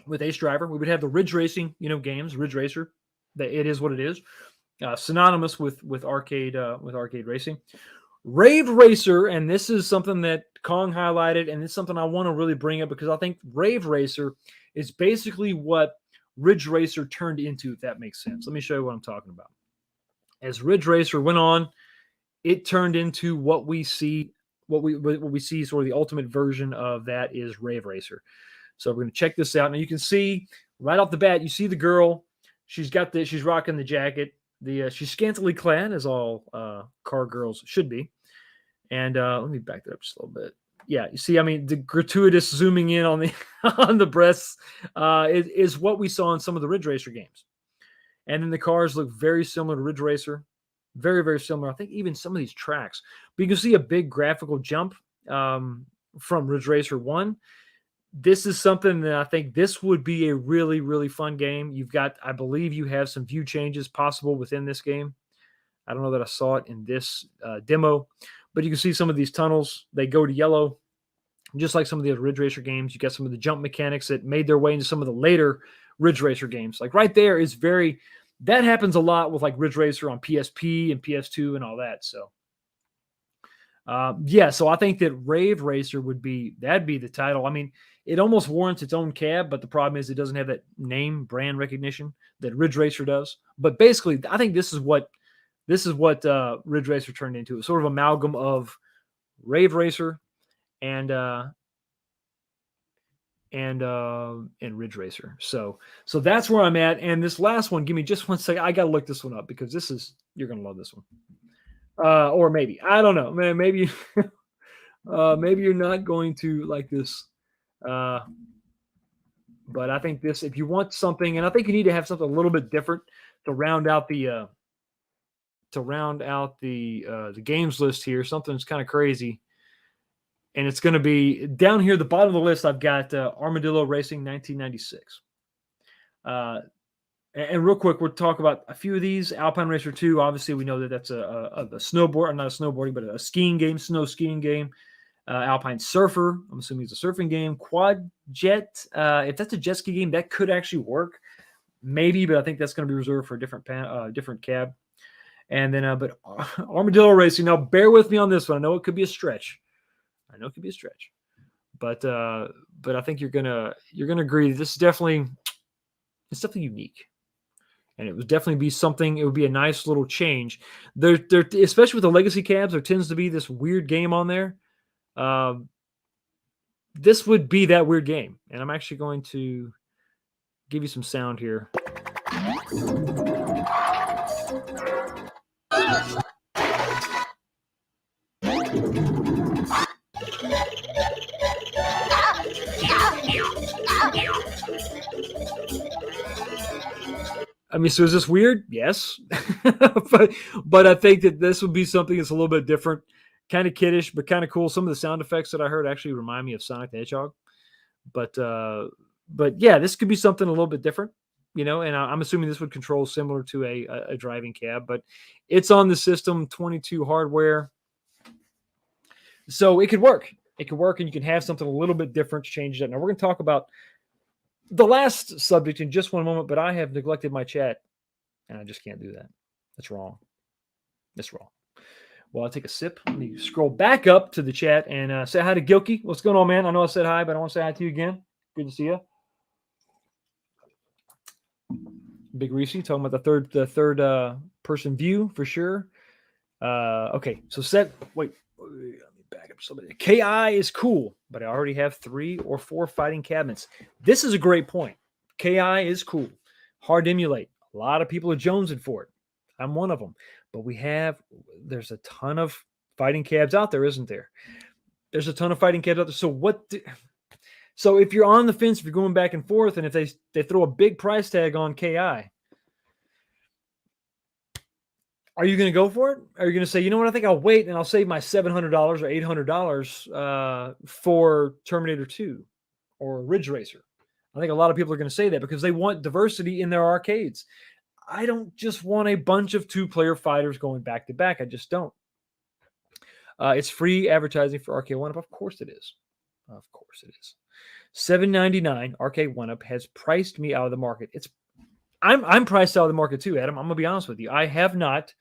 with Ace Driver. We would have the Ridge Racing, games, Ridge Racer. That it is what it is. Synonymous with arcade racing. Rave Racer, and this is something that Kong highlighted, and it's something I want to really bring up because I think Rave Racer is basically what Ridge Racer turned into, if that makes sense. Let me show you what I'm talking about. As Ridge Racer went on, it turned into what we see sort of the ultimate version of that is Rave Racer. So we're going to check this out. Now you can see right off the bat, you see the girl. She's rocking the jacket. She's scantily clad, as all car girls should be. And let me back that up just a little bit. Yeah, you see, I mean, the gratuitous zooming in on the on the breasts is what we saw in some of the Ridge Racer games. And then the cars look very similar to Ridge Racer, very, very similar. I think even some of these tracks, but you can see a big graphical jump from Ridge Racer 1. This is something that I think this would be a really, really fun game. I believe you have some view changes possible within this game. I don't know that I saw it in this demo, but you can see some of these tunnels. They go to yellow, just like some of the other Ridge Racer games. You got some of the jump mechanics that made their way into some of the later Ridge Racer games. Like right there is that happens a lot with like Ridge Racer on PSP and PS2 and all that. So, so I think that Rave Racer that'd be the title. I mean, it almost warrants its own cab, but the problem is it doesn't have that name brand recognition that Ridge Racer does. But basically, I think this is what Ridge Racer turned into. A sort of amalgam of Rave Racer and Ridge Racer. So that's where I'm at. And this last one, give me just 1 second. I got to look this one up because you're going to love this one. Or maybe, I don't know, man, maybe, maybe you're not going to like this. But I think if you want something, and I think you need to have something a little bit different to round out the games list here, something that's kind of crazy. And it's going to be down here, the bottom of the list. I've got Armadillo Racing 1996. And real quick, we'll talk about a few of these. Alpine Racer 2, obviously, we know that that's a snowboard, not a snowboarding, but a skiing game, snow skiing game. Alpine Surfer, I'm assuming it's a surfing game. Quad Jet, if that's a jet ski game, that could actually work, maybe, but I think that's going to be reserved for a different cab. And then, but Armadillo Racing. Now, bear with me on this one. I know it could be a stretch. But I think you're gonna agree this is definitely unique, and it would definitely be something. It would be a nice little change. There, especially with the legacy cabs, there tends to be this weird game on there. This would be that weird game, and I'm actually going to give you some sound here. I mean, so is this weird? Yes. but I think that this would be something that's a little bit different, kind of kiddish, but kind of cool. Some of the sound effects that I heard actually remind me of Sonic the Hedgehog. But yeah, this could be something a little bit different, and I'm assuming this would control similar to a driving cab, but it's on the system 22 hardware. So it could work. It could work, and you can have something a little bit different to change that. Now, we're going to talk about the last subject in just one moment, but I have neglected my chat, and I just can't do that. That's wrong. That's wrong. Well, I'll take a sip. Let me scroll back up to the chat and say hi to Gilkey. What's going on, man? I know I said hi, but I want to say hi to you again. Good to see you. Big Reese talking about the third person view for sure. Okay, so wait, let me back up somebody. KI is cool, but I already have 3 or 4 fighting cabinets. This is a great point. KI is cool, hard to emulate. A lot of people are jonesing for it. I'm one of them. But there's a ton of fighting cabs out there, isn't there? There's a ton of fighting cabs out there. So if you're on the fence, if you're going back and forth, and if they throw a big price tag on KI, are you going to go for it? Are you going to say, you know what, I think I'll wait and I'll save my $700 or $800 for Terminator 2 or Ridge Racer? I think a lot of people are going to say that because they want diversity in their arcades. I don't just want a bunch of 2-player fighters going back to back. I just don't. It's free advertising for Arcade 1UP. Of course it is. Of course it is. $7.99 Arcade 1UP has priced me out of the market. I'm priced out of the market too, Adam. I'm gonna be honest with you. I have not,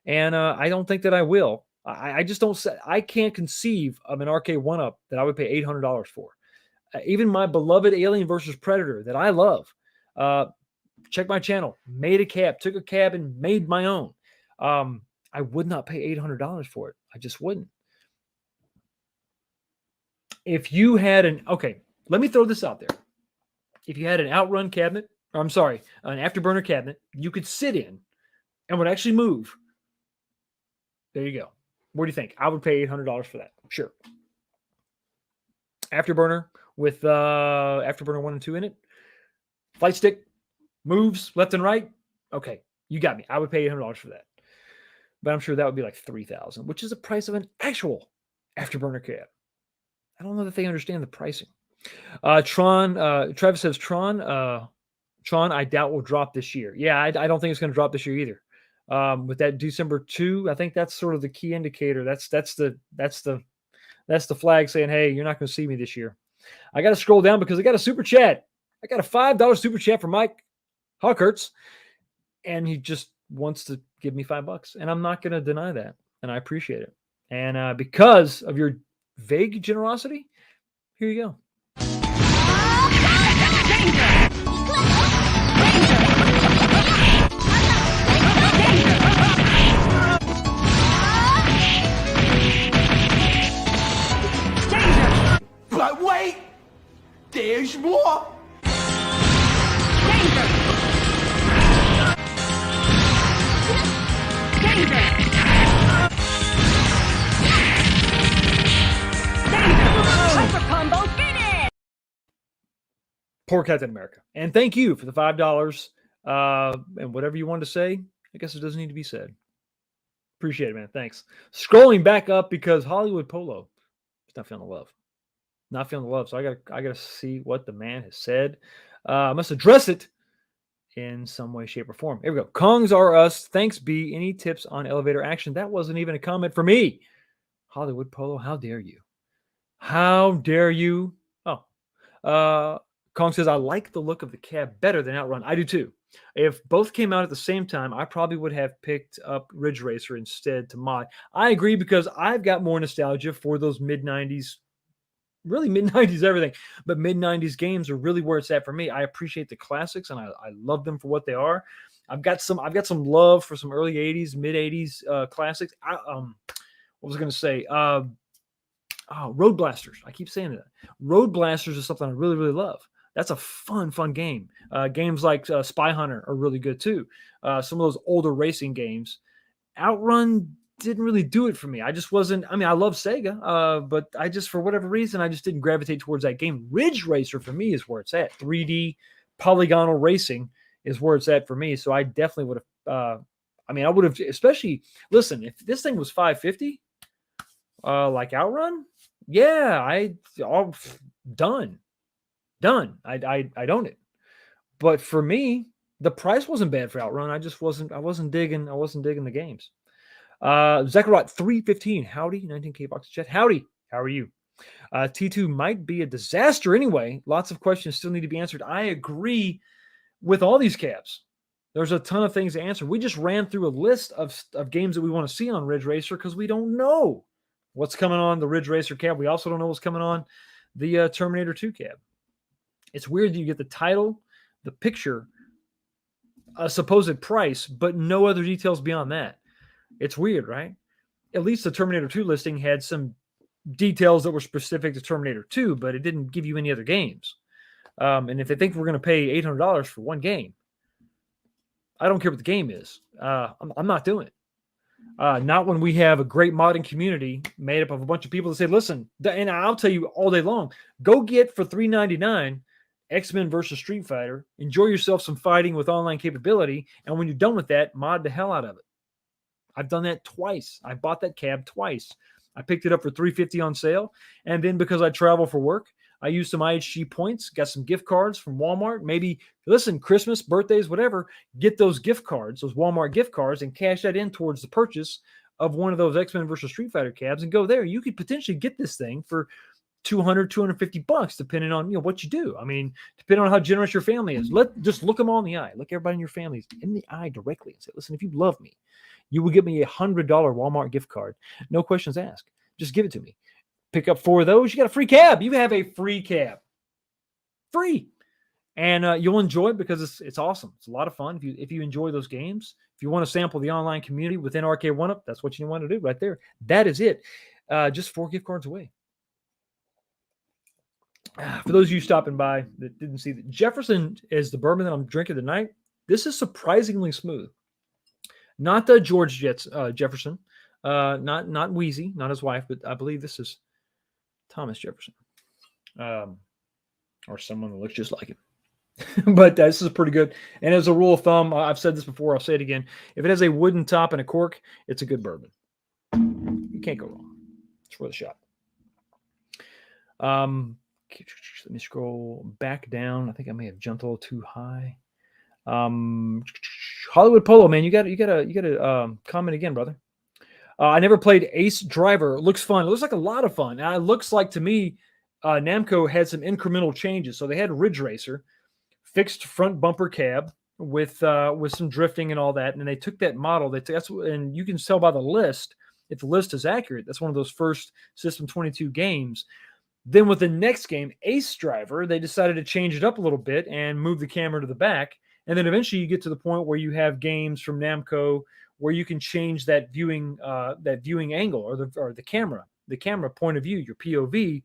and I don't think that I will. I just don't. I can't conceive of an Arcade 1UP that I would pay $800 for. Even my beloved Alien versus Predator that I love. Check my channel. Made a cab. Took a cab and made my own. I would not pay $800 for it. I just wouldn't. If you had okay, let me throw this out there. if you had an Outrun cabinet, or I'm sorry, an Afterburner cabinet, you could sit in and would actually move. There you go. What do you think? I would pay $800 for that. Sure. Afterburner with Afterburner 1 and 2 in it. Flight stick, moves left and right. Okay, you got me. I would pay $800 for that. But I'm sure that would be like $3,000, which is the price of an actual Afterburner cab. I don't know that they understand the pricing. Travis says Tron, I doubt will drop this year. Yeah, I don't think it's going to drop this year either. With that December 2, I think that's sort of the key indicator. That's the flag saying, hey, you're not going to see me this year. I got to scroll down because I got a super chat. I got a $5 super chat from Mike Hawkerts, and he just wants to give me $5, and I'm not going to deny that, and I appreciate it. And because of your vague generosity, here you go. But wait, there's more. Poor Captain America. And thank you for the $5. And whatever you wanted to say, I guess it doesn't need to be said. Appreciate it, man. Thanks. Scrolling back up because Hollywood Polo is not feeling the love. Not feeling the love. So I gotta see what the man has said. I must address it in some way, shape, or form. Here we go. Kongs are us. Thanks, B. Any tips on elevator action? That wasn't even a comment for me. Hollywood Polo, how dare you? How dare you? Oh. Kong says, I like the look of the cab better than Outrun. I do too. If both came out at the same time, I probably would have picked up Ridge Racer instead to mod. I agree because I've got more nostalgia for those mid-90s, really mid-90s everything, but mid-90s games are really where it's at for me. I appreciate the classics, and I love them for what they are. I've got some love for some early 80s, mid-80s classics. What was I going to say? Road Blasters. I keep saying that. Road Blasters is something I really, really love. That's a fun game. Games like Spy Hunter are really good too. Some of those older racing games. Outrun didn't really do it for me. I just wasn't. I mean, I love Sega, but I just, for whatever reason, I just didn't gravitate towards that game. Ridge Racer for me is where it's at. 3D polygonal racing is where it's at for me. So I definitely would have. I would have, especially. Listen, if this thing was $550, like Outrun, yeah, done. I'd own it. But for me, the price wasn't bad for Outrun. I wasn't digging the games. Zekarot 315. Howdy, 19K box chat. Howdy. How are you? T2 might be a disaster anyway. Lots of questions still need to be answered. I agree with all these cabs. There's a ton of things to answer. We just ran through a list of games that we want to see on Ridge Racer because we don't know what's coming on the Ridge Racer cab. We also don't know what's coming on the Terminator 2 cab. It's weird that you get the title, the picture, a supposed price, but no other details beyond that. It's weird, right? At least the Terminator 2 listing had some details that were specific to Terminator 2, but it didn't give you any other games. And if they think we're going to pay $800 for one game, I don't care what the game is. I'm not doing it. Not when we have a great modding community made up of a bunch of people that say, listen, and I'll tell you all day long, go get for $3.99 X-Men versus Street Fighter, enjoy yourself some fighting with online capability, and when you're done with that, mod the hell out of it. I've done that twice. I bought that cab twice. I picked it up for $350 on sale, and then because I travel for work, I used some IHG points, got some gift cards from Walmart. Maybe, listen, Christmas, birthdays, whatever, get those gift cards, those Walmart gift cards, and cash that in towards the purchase of one of those X-Men versus Street Fighter cabs and go there. You could potentially get this thing for $200, $250, depending on what you do. I mean, depending on how generous your family is. Just look them all in the eye. Look everybody in your family in the eye directly and say, listen, if you love me, you will give me a $100 Walmart gift card. No questions asked. Just give it to me. Pick up 4 of those. You got a free cab. You have a free cab. Free. And you'll enjoy it because it's awesome. It's a lot of fun. If you enjoy those games, if you want to sample the online community within Arcade 1-Up, that's what you want to do right there. That is it. Just 4 gift cards away. For those of you stopping by that didn't see, that Jefferson is the bourbon that I'm drinking tonight. This is surprisingly smooth. Not the George Jefferson, not Wheezy, not his wife, but I believe this is Thomas Jefferson, or someone that looks just like him. But this is pretty good. And as a rule of thumb, I've said this before, I'll say it again. If it has a wooden top and a cork, it's a good bourbon. You can't go wrong. It's worth a shot. Let me scroll back down. I think I may have jumped a little too high. Hollywood Polo, man, you got to comment again, brother. I never played Ace Driver. It looks fun. It looks like a lot of fun. And it looks like to me, Namco had some incremental changes. So they had Ridge Racer, fixed front bumper cab with some drifting and all that, and they took that model. And you can tell by the list if the list is accurate. That's one of those first System 22 games. Then with the next game, Ace Driver, they decided to change it up a little bit and move the camera to the back. And then eventually you get to the point where you have games from Namco where you can change that viewing angle or the camera point of view, your POV,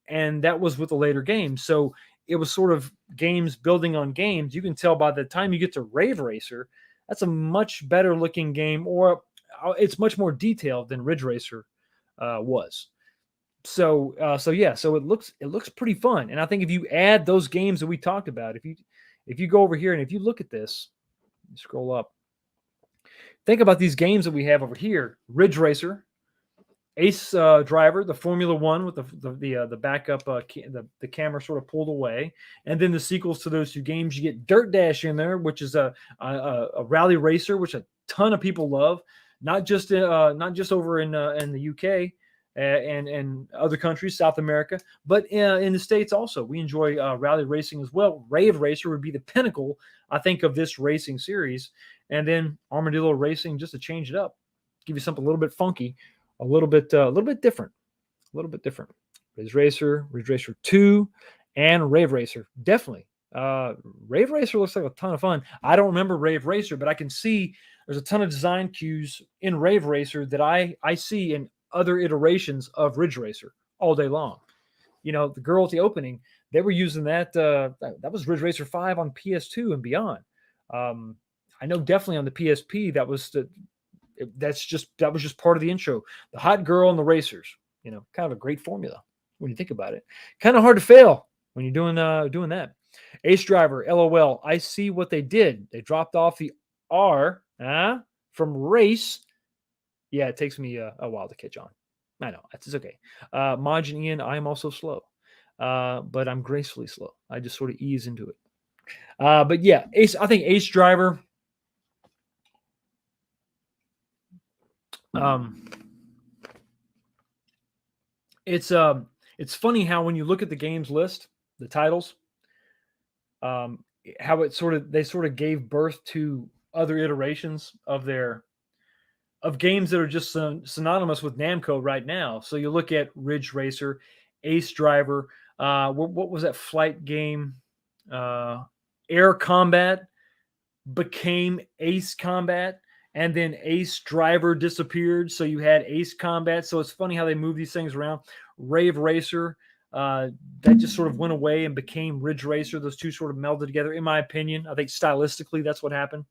and that was with the later games. So it was sort of games building on games. You can tell by the time you get to Rave Racer, that's a much better looking game, or it's much more detailed than Ridge Racer was. So it looks pretty fun. And I think if you add those games that we talked about, if you go over here and if you look at this, scroll up, think about these games that we have over here: Ridge Racer, Ace Driver, the Formula One with the backup, the camera sort of pulled away, and then the sequels to those two games. You get Dirt Dash in there, which is a rally racer, which a ton of people love, not just over in the UK. And other countries, South America, but in the States also. We enjoy rally racing as well. Rave Racer would be the pinnacle, I think, of this racing series. And then Armadillo Racing, just to change it up, give you something a little bit funky, a little bit different. Ridge Racer 2, and Rave Racer. Definitely. Rave Racer looks like a ton of fun. I don't remember Rave Racer, but I can see there's a ton of design cues in Rave Racer that I see in other iterations of Ridge Racer all day long. You know, the girl at the opening, they were using that. That was Ridge Racer 5 on PS2 and beyond. I know definitely on the PSP that was just part of the intro. The hot girl and the racers. You know, kind of a great formula when you think about it. Kind of hard to fail when you're doing that. Ace Driver, LOL. I see what they did. They dropped off the R from race. Yeah, it takes me a while to catch on. I know, it's okay. Maj and Ian, I am also slow, but I'm gracefully slow. I just sort of ease into it. But yeah, I think Ace Driver. It's funny how when you look at the games list, the titles, how they sort of gave birth to other iterations of games that are just synonymous with Namco right now. So you look at Ridge Racer, Ace Driver, what was that flight game? Air Combat became Ace Combat, and then Ace Driver disappeared, so you had Ace Combat. So it's funny how they move these things around. Rave Racer, that just sort of went away and became Ridge Racer. Those two sort of melded together, in my opinion. I think stylistically that's what happened.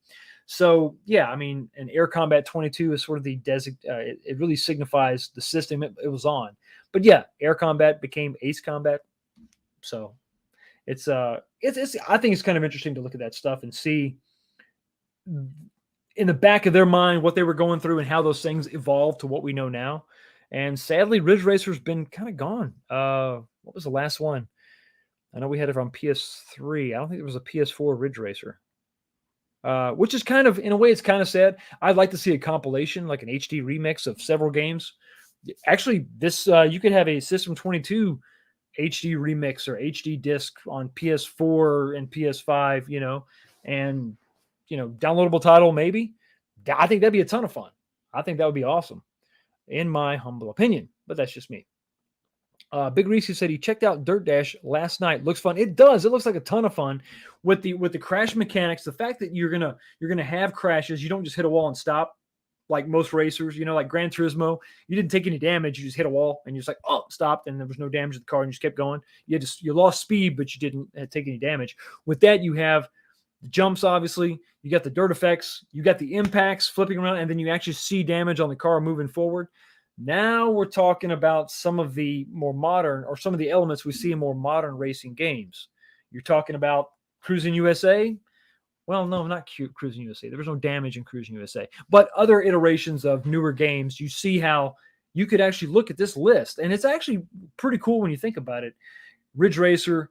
So, yeah, I mean, and Air Combat 22 is sort of the it really signifies the system it was on. But yeah, Air Combat became Ace Combat. So it's I think it's kind of interesting to look at that stuff and see in the back of their mind what they were going through and how those things evolved to what we know now. And sadly, Ridge Racer's been kind of gone. What was the last one? I know we had it on PS3. I don't think there was a PS4 Ridge Racer. Which is kind of, in a way, it's kind of sad. I'd like to see a compilation, like an HD remix of several games. Actually, this you could have a System 22 HD remix or HD disc on PS4 and PS5, and, downloadable title maybe. I think that'd be a ton of fun. I think that would be awesome, in my humble opinion, but that's just me. Big Reese said he checked out Dirt Dash last night. Looks fun. It does. It looks like a ton of fun with the crash mechanics. The fact that you're gonna have crashes. You don't just hit a wall and stop like most racers, like Gran Turismo. You didn't take any damage. You just hit a wall and you're just like, oh, stopped. And there was no damage to the car and you just kept going. You lost speed, but you didn't take any damage. With that, you have the jumps, obviously. You got the dirt effects. You got the impacts flipping around. And then you actually see damage on the car moving forward. Now we're talking about some of the more modern, or some of the elements we see in more modern racing games. You're talking about Cruising USA. Well, no, not Cruising USA. There was no damage in Cruising USA. But other iterations of newer games, you see how you could actually look at this list. And it's actually pretty cool when you think about it. Ridge Racer,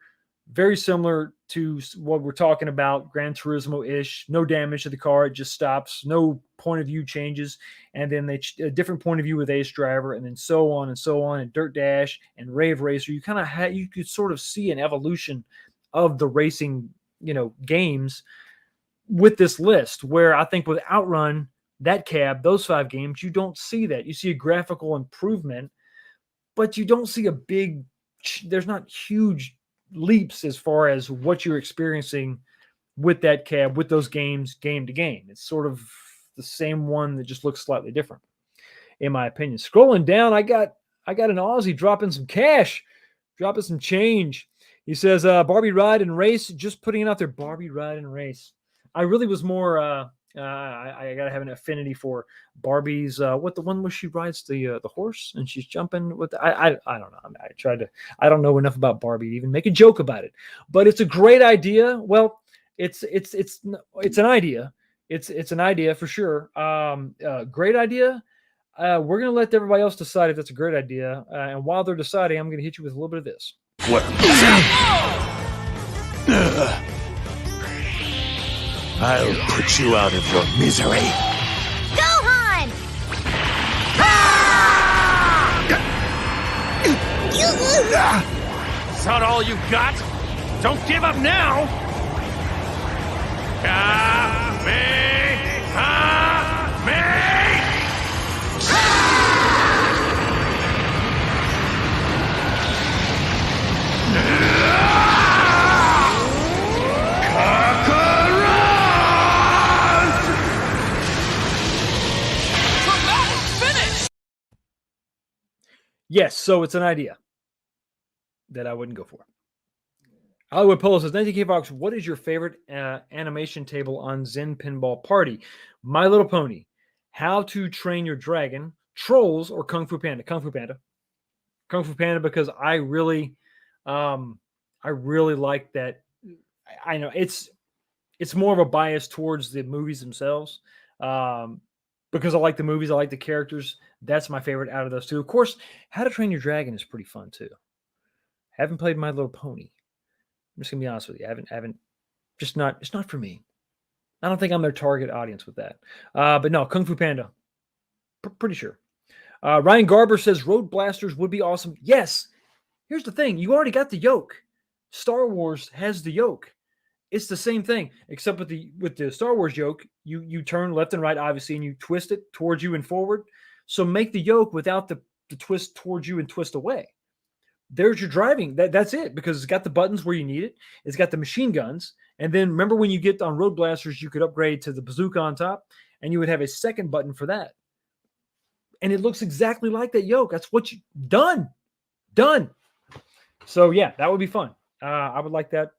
very similar to what we're talking about, Gran Turismo-ish. No damage to the car. It just stops. No point of view changes. And then a different point of view with Ace Driver, and then so on and so on, and Dirt Dash and Rave Racer. You kind of you could sort of see an evolution of the racing, games with this list, where I think with Outrun, that cab, those 5 games, you don't see that. You see a graphical improvement, but you don't see there's not huge leaps as far as what you're experiencing with that cab, with those games, game to game. It's sort of the same one that just looks slightly different, in my opinion. Scrolling down, I got an Aussie dropping some cash, dropping some change. He says, Barbie Ride and Race, just putting it out there, Barbie Ride and Race. I really was more, I got to have an affinity for Barbie's, what the one where she rides the horse and she's jumping with, I don't know. I don't know enough about Barbie to even make a joke about it, but it's a great idea. Well, it's an idea. It's an idea for sure. Great idea. We're going to let everybody else decide if that's a great idea. And while they're deciding, I'm going to hit you with a little bit of this. What? I'll put you out of your misery. Gohan! Is that all you got? Don't give up now! Yes, so it's an idea that I wouldn't go for. Hollywood Polo says, 19K Fox, what is your favorite animation table on Zen Pinball Party? My Little Pony, How to Train Your Dragon, Trolls, or Kung Fu Panda? Kung Fu Panda. Kung Fu Panda, because I really like that. I know it's more of a bias towards the movies themselves. Because I like the movies, I like the characters. That's my favorite out of those two. Of course, How to Train Your Dragon is pretty fun too. Haven't played My Little Pony. I'm just gonna be honest with you. I haven't. It's not for me. I don't think I'm their target audience with that. But no, Kung Fu Panda. Pretty sure. Ryan Garber says Road Blasters would be awesome. Yes. Here's the thing. You already got the yoke. Star Wars has the yoke. It's the same thing, except with the Star Wars yoke, you turn left and right, obviously, and you twist it towards you and forward. So make the yoke without the twist towards you and twist away. There's your driving. That's it, because it's got the buttons where you need it. It's got the machine guns. And then remember when you get on Road Blasters, you could upgrade to the bazooka on top, and you would have a second button for that. And it looks exactly like that yoke. That's what you done. So yeah, that would be fun. I would like that.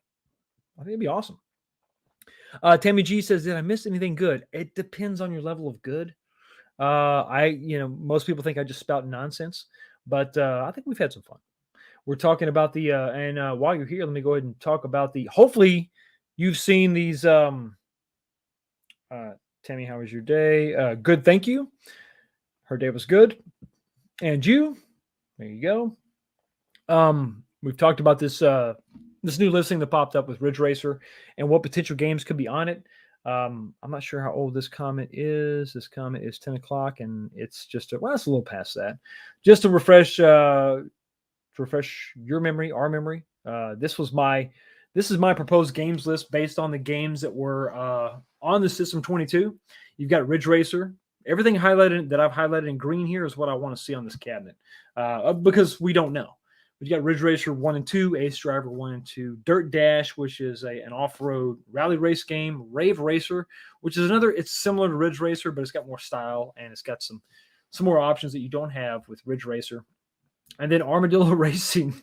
I think it'd be awesome. Tammy G says, did I miss anything good? It depends on your level of good. Most people think I just spout nonsense, but I think we've had some fun. We're talking about and while you're here, let me go ahead and talk about hopefully you've seen these. Tammy, how was your day? Good, thank you. Her day was good. And you, there you go. We've talked about this new listing that popped up with Ridge Racer and what potential games could be on it. I'm not sure how old this comment is. This comment is 10 o'clock, and it's just it's a little past that. Just to refresh your memory, our memory. This is my proposed games list based on the games that were on the System 22. You've got Ridge Racer. Everything highlighted that I've highlighted in green here is what I want to see on this cabinet, because we don't know. But you got Ridge Racer 1 and 2, Ace Driver 1 and 2, Dirt Dash, which is an off-road rally race game, Rave Racer, which is another, it's similar to Ridge Racer, but it's got more style, and it's got some more options that you don't have with Ridge Racer. And then Armadillo Racing,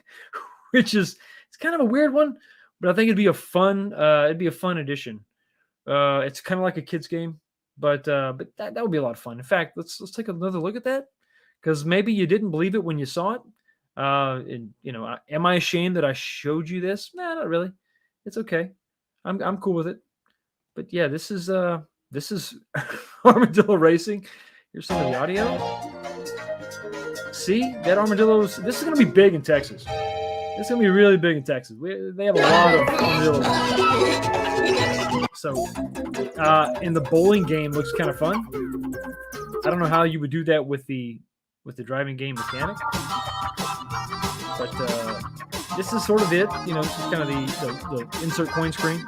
which is, it's kind of a weird one, but I think it'd be a fun addition. It's kind of like a kid's game, but that would be a lot of fun. In fact, let's take another look at that, because maybe you didn't believe it when you saw it. And am I ashamed that I showed you this? Nah, not really. It's okay. I'm cool with it. But yeah, this is Armadillo Racing. Here's some of the audio. See, that armadillos. This is gonna be big in Texas. This is gonna be really big in Texas. They have a lot of armadillos. So, and the bowling game looks kind of fun. I don't know how you would do that with the driving game mechanic, but this is sort of it. This is kind of the insert coin screen.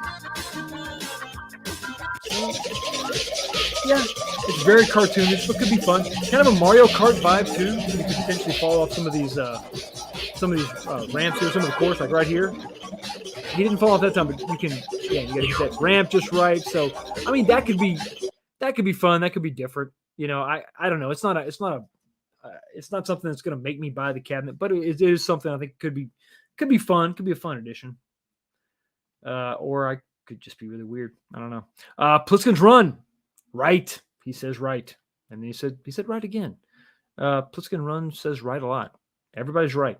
Yeah, it's very cartoonish, but could be fun. Kind of a Mario Kart vibe too. You could potentially fall off some of these ramps here, some of the course, like right here. He didn't fall off that time, but you can. Yeah, you got to get that ramp just right. So, I mean, that could be fun. That could be different. I don't know. It's not something that's going to make me buy the cabinet, but it is something I think could be fun. Could be a fun addition. Or I could just be really weird. I don't know. Pliskin's Run. Right. He says right. And then he said right again. Pliskin Run says right a lot. Everybody's right.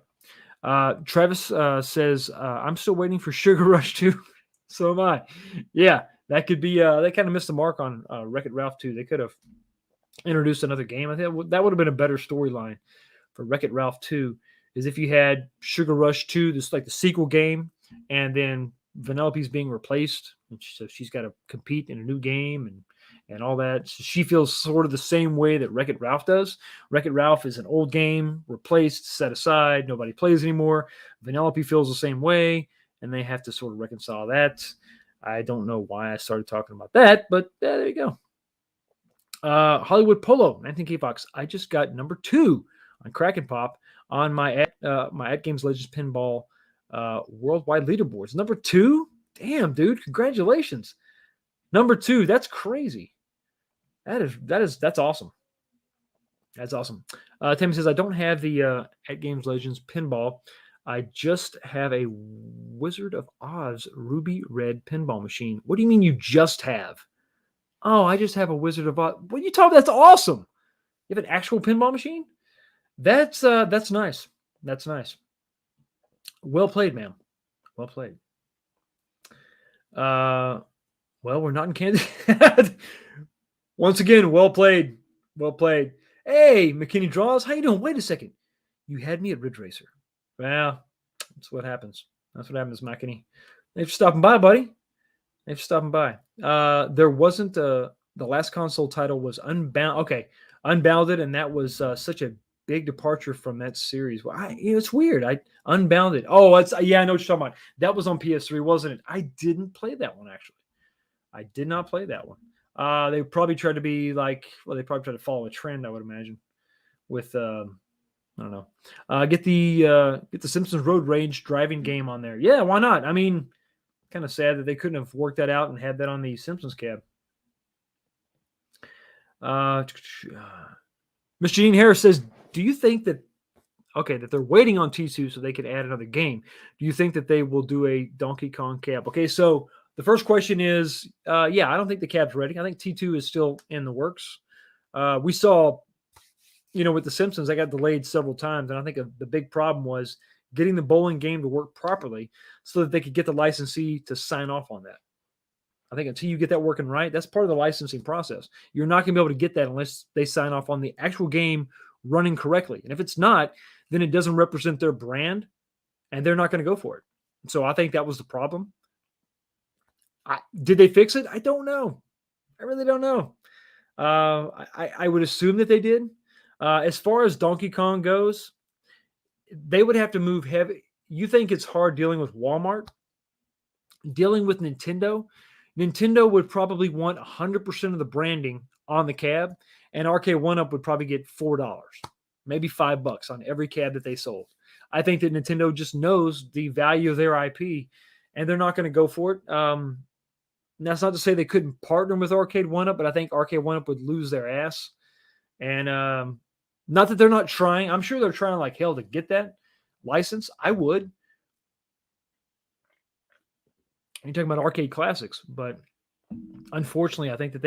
Travis says, I'm still waiting for Sugar Rush 2. So am I. Yeah, that could be, they kind of missed the mark on Wreck-It Ralph 2. They could have introduced another game. I think that would have been a better storyline for Wreck-It Ralph 2, is if you had Sugar Rush 2, this like the sequel game, and then Vanellope's being replaced. And so she's got to compete in a new game and all that. So she feels sort of the same way that Wreck-It Ralph does. Wreck-It Ralph is an old game, replaced, set aside, nobody plays anymore. Vanellope feels the same way, and they have to sort of reconcile that. I don't know why I started talking about that, but there you go. Hollywood Polo, 19K Fox. I just got number 2 on Kraken Pop on my At Games Legends Pinball worldwide leaderboards. Number 2? Damn, dude, congratulations. Number 2, that's crazy. That's awesome. That's awesome. Tammy says, I don't have the At Games Legends pinball. I just have a Wizard of Oz ruby red pinball machine. What do you mean you just have? Oh, I just have a Wizard of Oz. What are you talking about? That's awesome. You have an actual pinball machine? That's nice. That's nice. Well played, ma'am. Well played. Well, we're not in Kansas. Once again, well played. Well played. Hey, McKinney Draws, how you doing? Wait a second. You had me at Ridge Racer. Well, that's what happens. That's what happens, McKinney. Thanks for stopping by, buddy. Thanks for stopping by. There wasn't the last console title was Unbound. Okay, Unbounded, and that was such a big departure from that series. Well, it's weird. Unbounded. Oh, I know what you're talking about. That was on PS3, wasn't it? I didn't play that one, actually. I did not play that one. They probably tried to be like, well, they probably tried to follow a trend, I would imagine, with I don't know. Get the Simpsons Road Rage driving game on there. Yeah, why not? I mean, kind of sad that they couldn't have worked that out and had that on the Simpsons cab. Miss Jean Harris says, do you think that they're waiting on T2 so they could add another game? Do you think that they will do a Donkey Kong cab? Okay, so the first question is, I don't think the cab's ready. I think T2 is still in the works. We saw, with the Simpsons, I got delayed several times, and I think the big problem was getting the bowling game to work properly so that they could get the licensee to sign off on that. I think until you get that working right, that's part of the licensing process. You're not going to be able to get that unless they sign off on the actual game running correctly. And if it's not, then it doesn't represent their brand, and they're not going to go for it. And so I think that was the problem. Did they fix it? I don't know. I really don't know. I would assume that they did. As far as Donkey Kong goes, they would have to move heavy. You think it's hard dealing with Walmart? Dealing with Nintendo? Nintendo would probably want 100% of the branding on the cab, and RK1-Up would probably get $4, maybe $5 on every cab that they sold. I think that Nintendo just knows the value of their IP, and they're not going to go for it. That's not to say they couldn't partner with Arcade One Up, but I think Arcade One Up would lose their ass. And not that they're not trying. I'm sure they're trying like hell to get that license. I would. You're talking about arcade classics, but unfortunately, I think that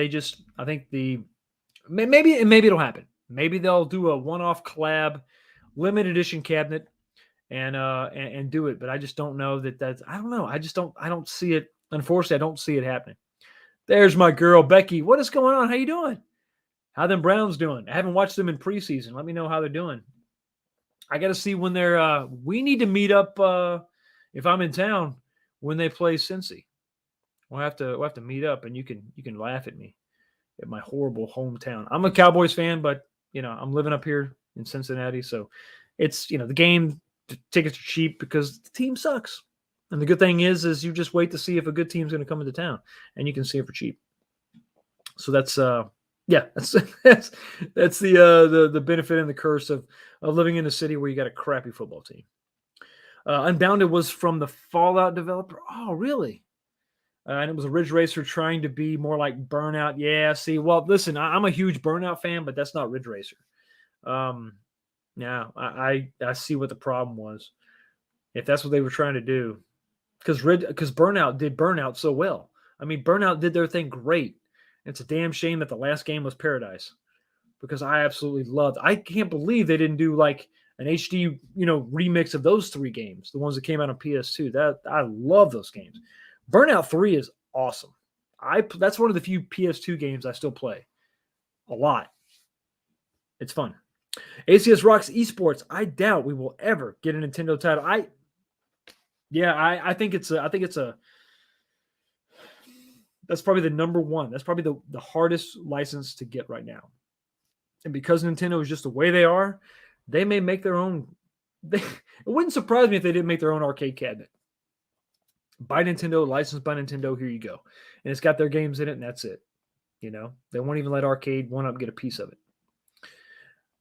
maybe it'll happen. Maybe they'll do a one-off collab, limited edition cabinet, and do it. But I just don't know that's. I don't know. I don't see it. Unfortunately, I don't see it happening. There's my girl Becky. What is going on? How you doing? How them Browns doing? I haven't watched them in preseason. Let me know how they're doing. I got to see when they're. We need to meet up if I'm in town when they play Cincy. We'll have to meet up, and you can laugh at me at my horrible hometown. I'm a Cowboys fan, but I'm living up here in Cincinnati, so it's the game tickets are cheap because the team sucks. And the good thing is you just wait to see if a good team's going to come into town, and you can see it for cheap. So that's that's the benefit and the curse of living in a city where you got a crappy football team. Unbounded was from the Fallout developer. Oh, really? And it was a Ridge Racer trying to be more like Burnout. Yeah, see, well, listen, I'm a huge Burnout fan, but that's not Ridge Racer. Now, I see what the problem was. If that's what they were trying to do. Because Burnout did Burnout so well. I mean, Burnout did their thing great. It's a damn shame that the last game was Paradise. Because I absolutely loved. I can't believe they didn't do like an HD, remix of those 3 games, the ones that came out on PS2. That I love those games. Burnout 3 is awesome. That's one of the few PS2 games I still play a lot. It's fun. ACS Rocks Esports. I doubt we will ever get a Nintendo title. I think that's probably the number one. That's probably the hardest license to get right now. And because Nintendo is just the way they are, they may make their own. It wouldn't surprise me if they didn't make their own arcade cabinet. By Nintendo, licensed by Nintendo, here you go. And it's got their games in it, and that's it. They won't even let Arcade One Up get a piece of it.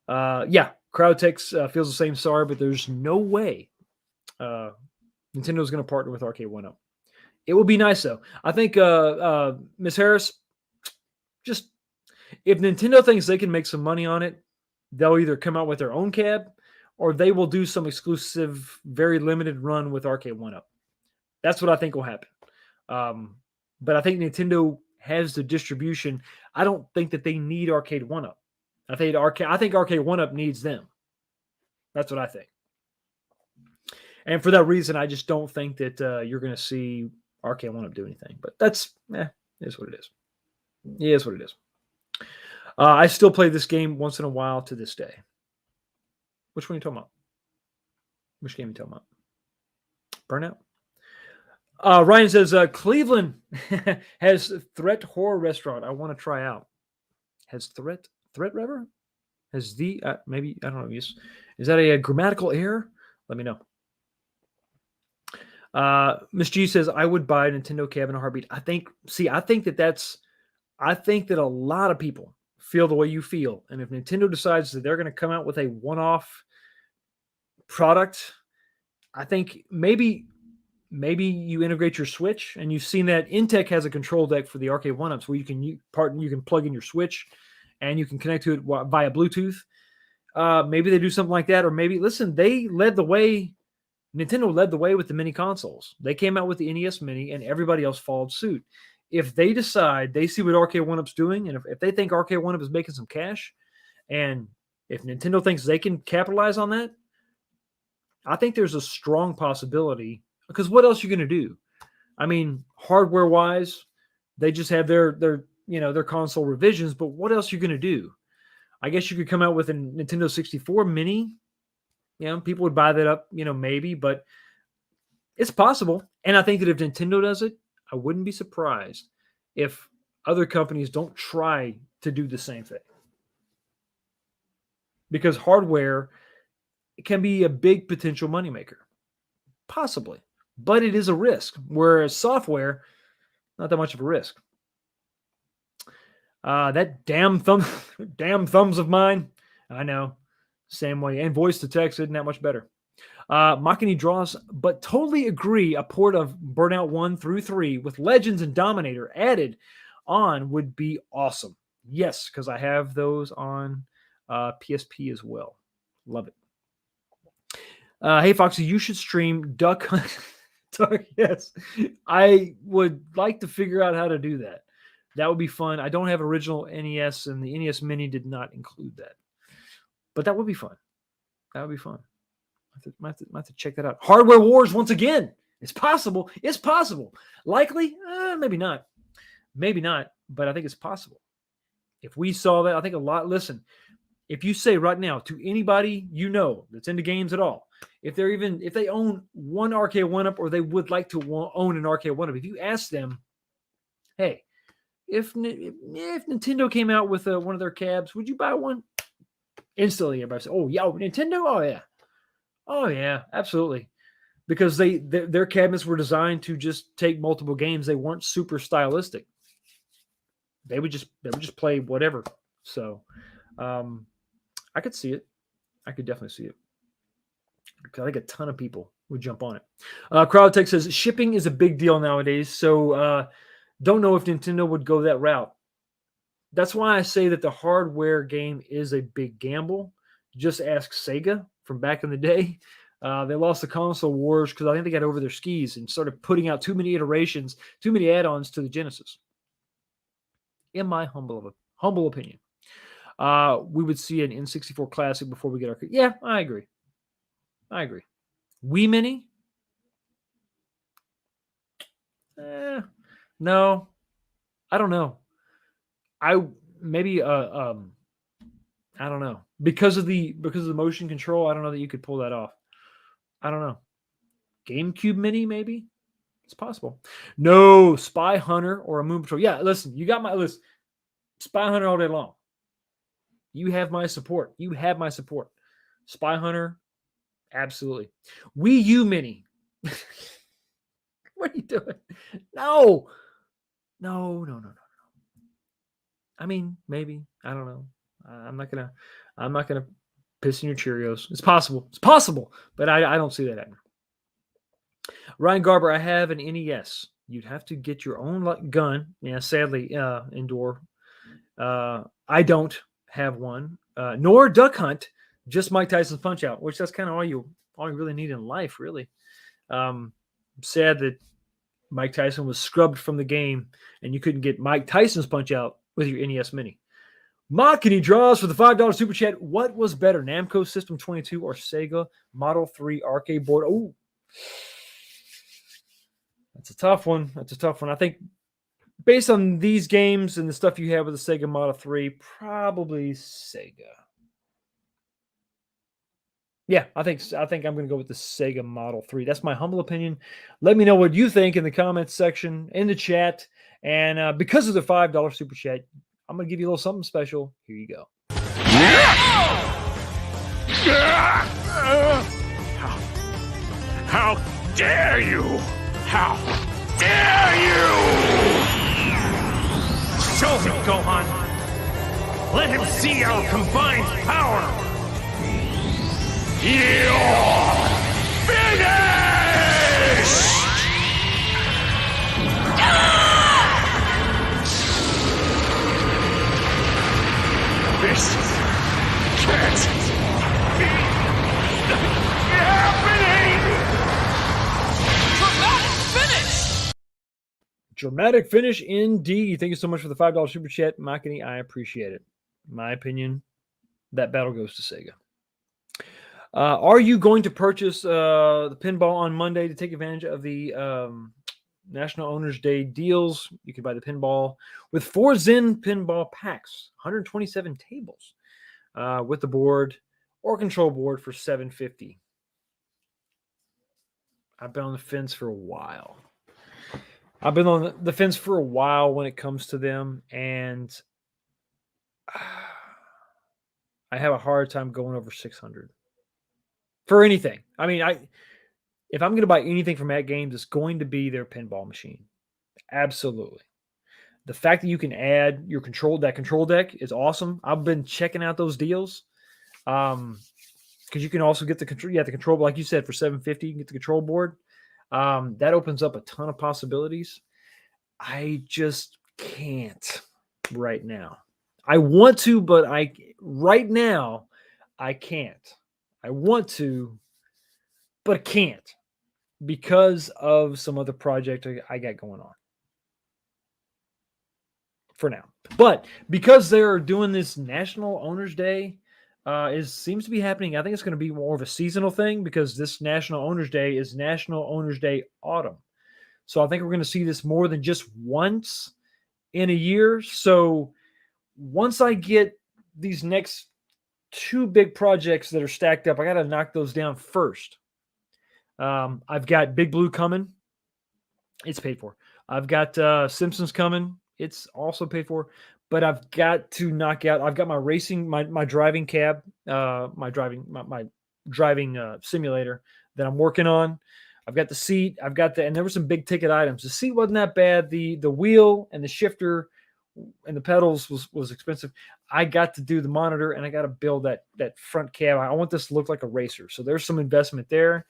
Crowdtex feels the same. Sorry, but there's no way Nintendo's going to partner with Arcade One Up. It will be nice, though. I think Ms. Harris, just if Nintendo thinks they can make some money on it, they'll either come out with their own cab or they will do some exclusive, very limited run with Arcade One Up. That's what I think will happen. But I think Nintendo has the distribution. I don't think that they need Arcade One Up. I think Arcade One Up needs them. That's what I think. And for that reason, I just don't think that you're going to see Arcade One Up do anything. But that's is what it is. It is what it is. I still play this game once in a while to this day. Which one are you talking about? Which game are you talking about? Burnout? Ryan says, Cleveland has Threat Horror Restaurant. I want to try out. Has Threat Rever? Has the, maybe, I don't know. Is that a grammatical error? Let me know. Miss G says, I would buy a Nintendo cab in a heartbeat. I think that a lot of people feel the way you feel. And if Nintendo decides that they're going to come out with a one-off product, I think maybe you integrate your Switch, and you've seen that Intech has a control deck for the Arcade One-Ups where you can plug in your Switch and you can connect to it via Bluetooth. Maybe they do something like that, or maybe, listen, they led the way. Nintendo led the way with the mini consoles. They came out with the NES Mini, and everybody else followed suit. If they decide, they see what Arcade One-Up's doing, and if they think Arcade One-Up is making some cash, and if Nintendo thinks they can capitalize on that, I think there's a strong possibility. Because what else are you going to do? I mean, hardware-wise, they just have their console revisions, but what else are you going to do? I guess you could come out with a Nintendo 64 Mini. People would buy that up, maybe, but it's possible. And I think that if Nintendo does it, I wouldn't be surprised if other companies don't try to do the same thing. Because hardware can be a big potential moneymaker. Possibly. But it is a risk. Whereas software, not that much of a risk. That damn thumbs of mine, I know. Same way. And voice to text isn't that much better. Makini draws, but totally agree. A port of Burnout 1 through 3 with Legends and Dominator added on would be awesome. Yes, because I have those on PSP as well. Love it. Hey, Foxy, you should stream Duck Hunt. Yes, I would like to figure out how to do that. That would be fun. I don't have original NES, and the NES Mini did not include that. But that would be fun. That would be fun. I have to check that out. Hardware Wars once again. It's possible. It's possible. Likely? Maybe not. Maybe not. But I think it's possible. If we saw that, I think a lot. Listen, if you say right now to anybody you know that's into games at all, if they own one arcade one-up or they would like to own an arcade one-up, if you ask them, hey, if Nintendo came out with one of their cabs, would you buy one? Instantly, everybody says, "Oh yeah, Nintendo, oh yeah, oh yeah, absolutely," because their cabinets were designed to just take multiple games. They weren't super stylistic. They would just play whatever. So, I could see it. I could definitely see it. Because I think a ton of people would jump on it. CrowdTech says shipping is a big deal nowadays, so don't know if Nintendo would go that route. That's why I say that the hardware game is a big gamble. Just ask Sega from back in the day. They lost the console wars because I think they got over their skis and started putting out too many iterations, too many add-ons to the Genesis. In my humble opinion, we would see an N64 Classic before we get our. Yeah, I agree. Wii Mini? No, I don't know. I don't know because of the motion control. I don't know that you could pull that off. I don't know. GameCube Mini, maybe it's possible. No, Spy Hunter or a Moon Patrol. Yeah, listen, you got my list. Spy Hunter all day long. You have my support. Spy Hunter, absolutely. Wii U Mini. What are you doing? No. I mean, maybe. I don't know. I'm not gonna piss in your Cheerios. It's possible, but I don't see that happening. Ryan Garber, I have an NES. You'd have to get your own gun. Yeah, sadly, indoor. I don't have one, nor Duck Hunt. Just Mike Tyson's Punch Out, which that's kind of all you really need in life, really. Sad that Mike Tyson was scrubbed from the game, and you couldn't get Mike Tyson's Punch Out with your NES Mini. Makini draws for the $5 super chat. What was better, Namco System 22 or Sega Model 3 arcade board? Oh, that's a tough one. I think based on these games and the stuff you have with the Sega Model 3, probably Sega. Yeah, I think I'm going to go with the Sega Model 3. That's my humble opinion. Let me know what you think in the comments section, in the chat. And because of the $5 super chat, I'm going to give you a little something special. Here you go. How dare you! How dare you! Show him, Gohan! Let him see our combined power! You're finished! This can't be happening! Dramatic finish indeed. Thank you so much for the $5 super chat, Makini. I appreciate it. My opinion, that battle goes to Sega. Are you going to purchase the pinball on Monday to take advantage of the National Owners Day deals? You can buy the pinball with 4 Zen pinball packs, 127 tables with the board or control board for $750. I've been on the fence for a while. When it comes to them, and I have a hard time going over 600 for anything. I mean, if I'm going to buy anything from At Games, it's going to be their pinball machine. Absolutely. The fact that you can add your control deck is awesome. I've been checking out those deals. because you can also get the control. Yeah, the control, like you said, for $750, you can get the control board. That opens up a ton of possibilities. I just can't right now. I want to, but right now I can't. I want to, but I can't because of some other project I got going on for now. But because they're doing this National Owners Day, seems to be happening. I think it's going to be more of a seasonal thing because this National Owners Day is National Owners Day Autumn. So I think we're going to see this more than just once in a year. So once I get these next two big projects that are stacked up, I got to knock those down first. I've got Big Blue coming. It's paid for. I've got Simpsons coming. It's also paid for. But I've got to knock out. I've got my racing, my driving cab, my driving simulator that I'm working on. I've got the seat. I've got and there were some big ticket items. The seat wasn't that bad. The wheel and the shifter and the pedals was expensive. I got to do the monitor and I got to build that front cab. I want this to look like a racer. So there's some investment there.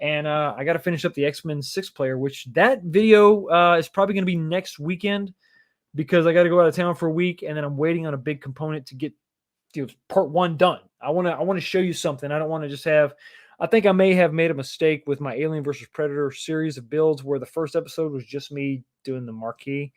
And I got to finish up the X-Men 6-player, which that video is probably going to be next weekend because I got to go out of town for a week, and then I'm waiting on a big component to get part 1 done. I want to show you something. I don't want to just have. I think I may have made a mistake with my Alien versus Predator series of builds where the first episode was just me doing the marquee.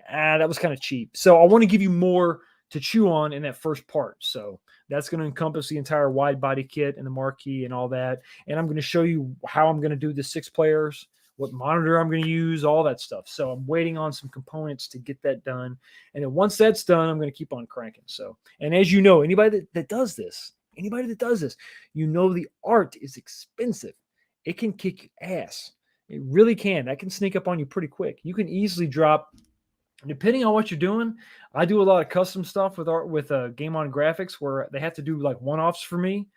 That was kind of cheap. So I want to give you more to chew on in that first part. So that's going to encompass the entire wide body kit and the marquee and all that. And I'm going to show you how I'm going to do the 6 players, what monitor I'm going to use, all that stuff. So I'm waiting on some components to get that done. And then once that's done, I'm going to keep on cranking. So, and as you know, anybody that does this, you know, the art is expensive. It can kick your ass. It really can. That can sneak up on you pretty quick. You can easily drop, depending on what you're doing. I do a lot of custom stuff with Game On Graphics where they have to do like one-offs for me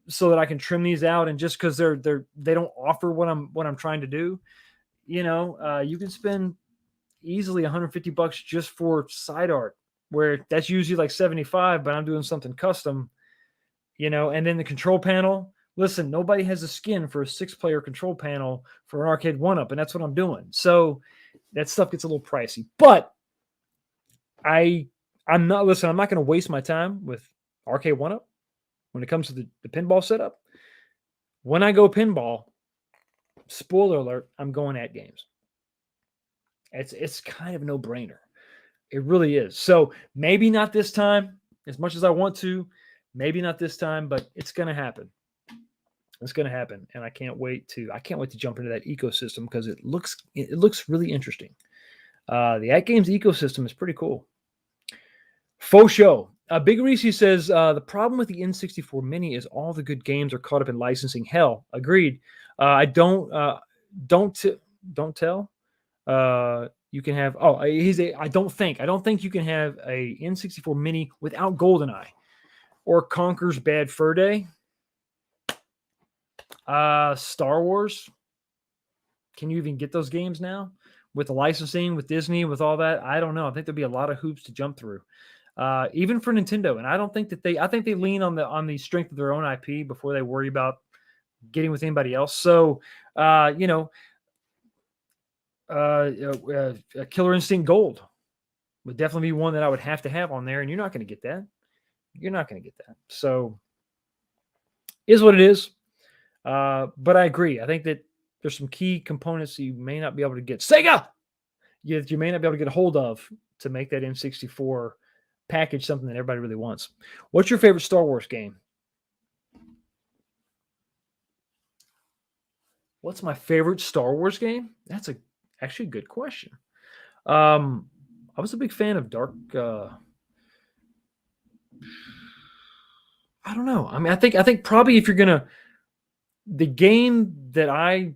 so that I can trim these out. And just because they don't offer what I'm trying to do, you can spend easily $150 just for side art, where that's usually like 75, but I'm doing something custom, and then the control panel. Listen, nobody has a skin for a 6-player control panel for an arcade 1-up, and that's what I'm doing. So that stuff gets a little pricey, but I'm not going to waste my time with arcade 1-up when it comes to the pinball setup. When I go pinball, spoiler alert, I'm going at games. It's kind of a no-brainer. It really is. So maybe not this time, as much as I want to, maybe not this time, but it's going to happen. It's going to happen, and I can't wait to jump into that ecosystem because it looks really interesting. The At Games ecosystem is pretty cool. Faux show. Big Reese says the problem with the N64 Mini is all the good games are caught up in licensing hell. Agreed. Don't tell. You can have. Oh, I don't think you can have a N64 Mini without GoldenEye or Conker's Bad Fur Day. Star Wars. Can you even get those games now with the licensing, with Disney, with all that? I don't know. I think there'll be a lot of hoops to jump through, even for Nintendo. And I don't think that I think they lean on the strength of their own IP before they worry about getting with anybody else. So, Killer Instinct Gold would definitely be one that I would have to have on there, and you're not going to get that. So, is what it is. But I agree. I think that there's some key components that you may not be able to get. Sega! You may not be able to get a hold of to make that N64 package something that everybody really wants. What's your favorite Star Wars game? What's my favorite Star Wars game? That's actually a good question. I was a big fan of Dark. I don't know. I mean, I think probably if you're gonna, the game that I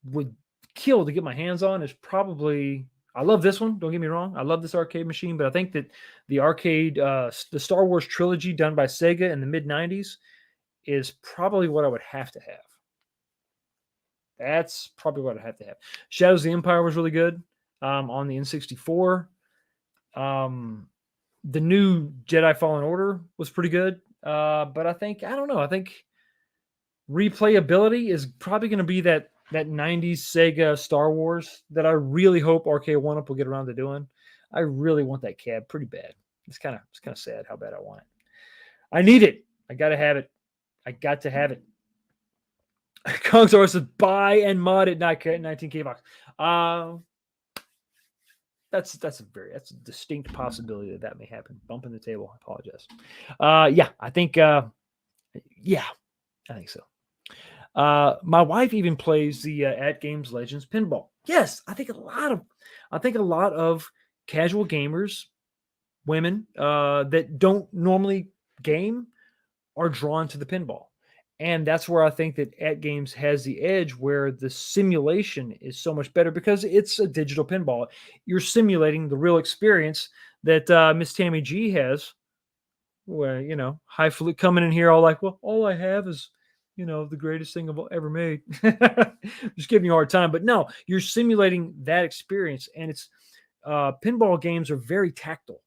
would kill to get my hands on is probably. I love this one. Don't get me wrong. I love this arcade machine, but I think that the arcade, the Star Wars trilogy done by Sega in the mid '90s, is probably what I would have to have. That's probably what I have to have. Shadows of the Empire was really good on the N64. The new Jedi Fallen Order was pretty good. But I don't know. I think replayability is probably going to be that 90s Sega Star Wars that I really hope RK1-Up will get around to doing. I really want that cab pretty bad. It's kind of sad how bad I want it. I need it. I got to have it. I got to have it. Kongzor says buy and mod at 19K box. That's a distinct possibility that may happen. Bump in the table. I apologize. Yeah, I think so. My wife even plays the At Games Legends pinball. Yes, I think a lot of casual gamers, women that don't normally game, are drawn to the pinball. And that's where I think that At Games has the edge, where the simulation is so much better because it's a digital pinball. You're simulating the real experience that Miss Tammy G has, where, highfalutin coming in here all like, well, all I have is, the greatest thing I've ever made. Just giving you a hard time. But no, you're simulating that experience. And it's pinball games are very tactile.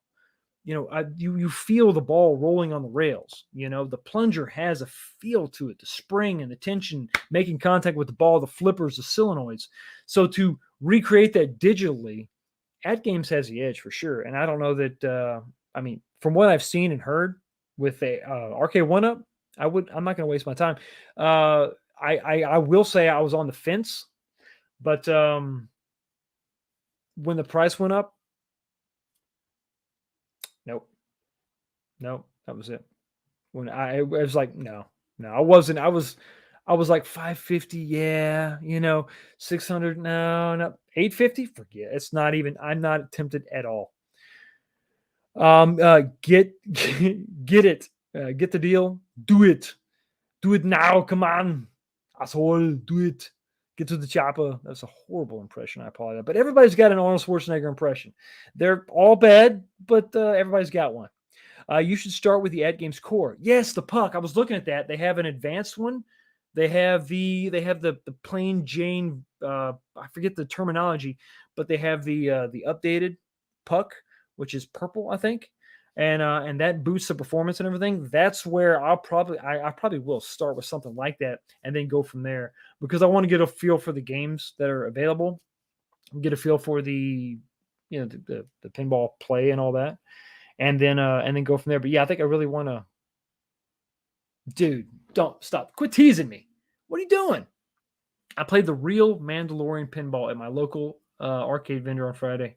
You feel the ball rolling on the rails. The plunger has a feel to it, the spring and the tension making contact with the ball, the flippers, the solenoids. So to recreate that digitally, At Games has the edge for sure. And I don't know that, from what I've seen and heard with a RK1-Up, I'm not going to waste my time. I will say I was on the fence, but when the price went up, nope, that was it. When I was like, no, I wasn't. I was like 550, yeah, 600, no, 850, forget. It's not even. I'm not tempted at all. Get it, get the deal, do it now, come on, asshole, do it. Get to the chopper. That's a horrible impression. I apologize, but everybody's got an Arnold Schwarzenegger impression. They're all bad, but everybody's got one. You should start with the At Games Core. Yes, the puck. I was looking at that. They have an advanced one. They have the plain Jane. I forget the terminology, but they have the updated puck, which is purple, I think, and that boosts the performance and everything. That's where I probably will start with something like that and then go from there, because I want to get a feel for the games that are available, get a feel for the the pinball play and all that. And then go from there. But yeah, I think I really want to. Dude, don't stop. Quit teasing me. What are you doing? I played the real Mandalorian pinball at my local arcade vendor on Friday.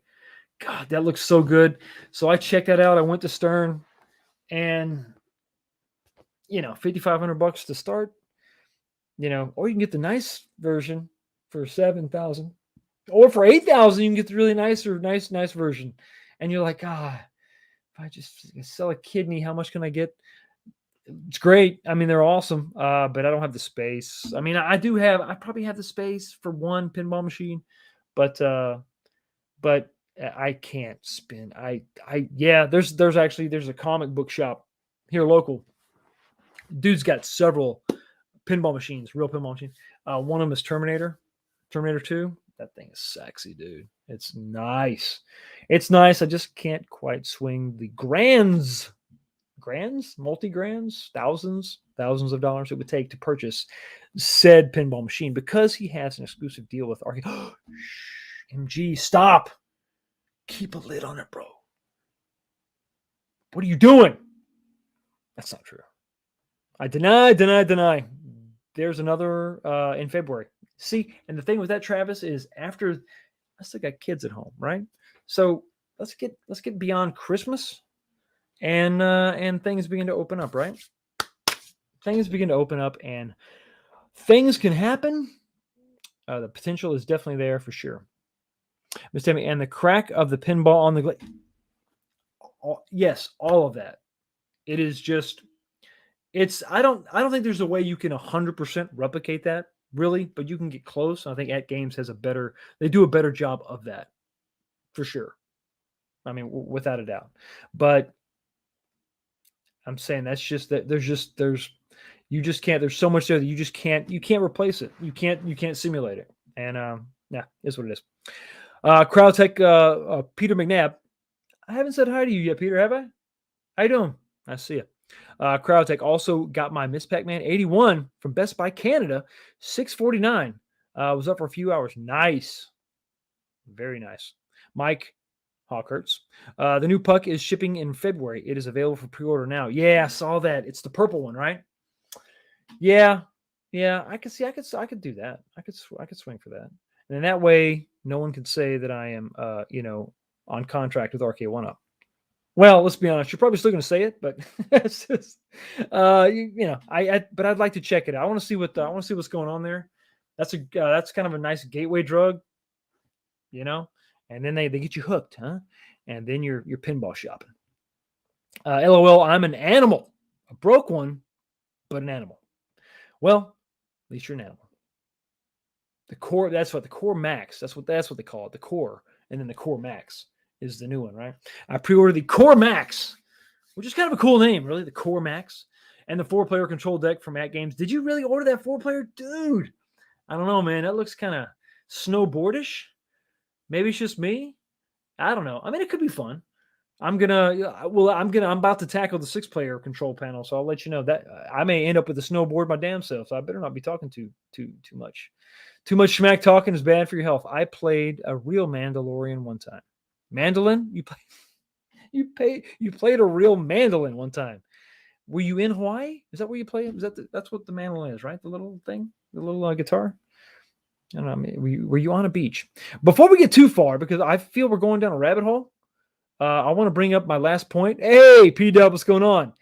God, that looks so good. So I checked that out. I went to Stern, and $5,500 to start. Or you can get the nice version for $7,000, or for $8,000 you can get the really nice version. And you're like, if I just sell a kidney, how much can I get? It's great. I mean, they're awesome, but I don't have the space. I mean, I probably have the space for one pinball machine, but I can't spend. There's a comic book shop here local. Dude's got several pinball machines, real pinball machines. One of them is Terminator 2. That thing is sexy, dude. It's nice. I just can't quite swing the multi-grands, thousands of dollars it would take to purchase said pinball machine, because he has an exclusive deal with Arcade. MG, stop. Keep a lid on it, bro. What are you doing? That's not true. I deny. There's another in February. See, and the thing with that, Travis, is after I still got kids at home, right? So let's get beyond Christmas, and things begin to open up, right? Things begin to open up, and things can happen. The potential is definitely there for sure. Miss Tammy, and the crack of the pinball on the yes, all of that. It is just. I don't think there's a way you can 100% replicate that, really, but you can get close. I think At Games they do a better job of that, for sure. I mean, without a doubt. But I'm saying that's just that you just can't. There's so much there that you can't replace it. You can't simulate it. And yeah, is what it is. Crowdtech, Peter McNabb. I haven't said hi to you yet, Peter, have I? How you doing? I see you. Crowdtech also got my Miss Pac-Man 81 from Best Buy Canada, $6.49. Was up for a few hours. Nice. Very nice. Mike Hawkhurts. The new puck is shipping in February. It is available for pre-order now. Yeah, I saw that. It's the purple one, right? Yeah. Yeah, I could do that. I could swing for that. And in that way, no one can say that I am on contract with RK1 Up. Well, let's be honest. You're probably still going to say it, but it's just, but I'd like to check it out. I want to see what's going on there. That's kind of a nice gateway drug, and then they get you hooked, huh? And then you're pinball shopping. LOL, I'm an animal, a broke one, but an animal. Well, at least you're an animal. The core, that's what the Core Max, that's what they call it, the Core, and then the Core Max is the new one, right? I pre-ordered the Core Max, which is kind of a cool name, really, the Core Max, and the 4-player control deck from At Games. Did you really order that 4-player? Dude, I don't know, man. That looks kind of snowboardish. Maybe it's just me. I don't know. I mean, it could be fun. I'm about to tackle the 6-player control panel, so I'll let you know that I may end up with a snowboard my damn self. So I better not be talking too much. Too much smack talking is bad for your health. I played a real Mandalorian one time. Mandolin? You played a real mandolin one time. Were you in Hawaii? Is that where you played? That's what the mandolin is, right? The little thing, the little guitar. I don't know. I mean, were you on a beach? Before we get too far, because I feel we're going down a rabbit hole. I want to bring up my last point. Hey, P-Dub, what's going on?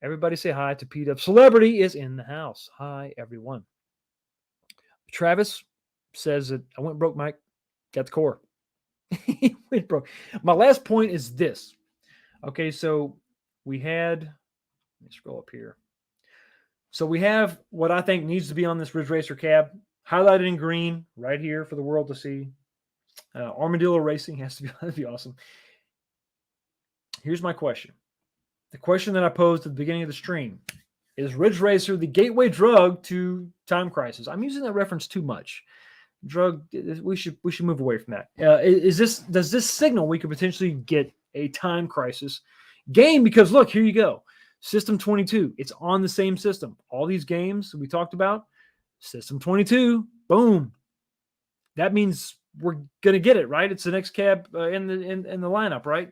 Everybody say hi to P-Dub. Celebrity is in the house. Hi, everyone. Travis says that I went broke, Mike. Got the core. He went broke. My last point is this. Okay, so we had, let me scroll up here. So we have what I think needs to be on this Ridge Racer cab, highlighted in green right here for the world to see. Armadillo Racing has to be, that'd be awesome. Here's my question. The question that I posed at the beginning of the stream is Ridge Racer the gateway drug to Time Crisis? I'm using that reference too much. Drug, we should move away from that. Does this signal we could potentially get a Time Crisis game? Because look, here you go. System 22. It's on the same system. All these games we talked about, System 22. Boom. That means we're gonna get it, right? It's the next cab in the lineup, right?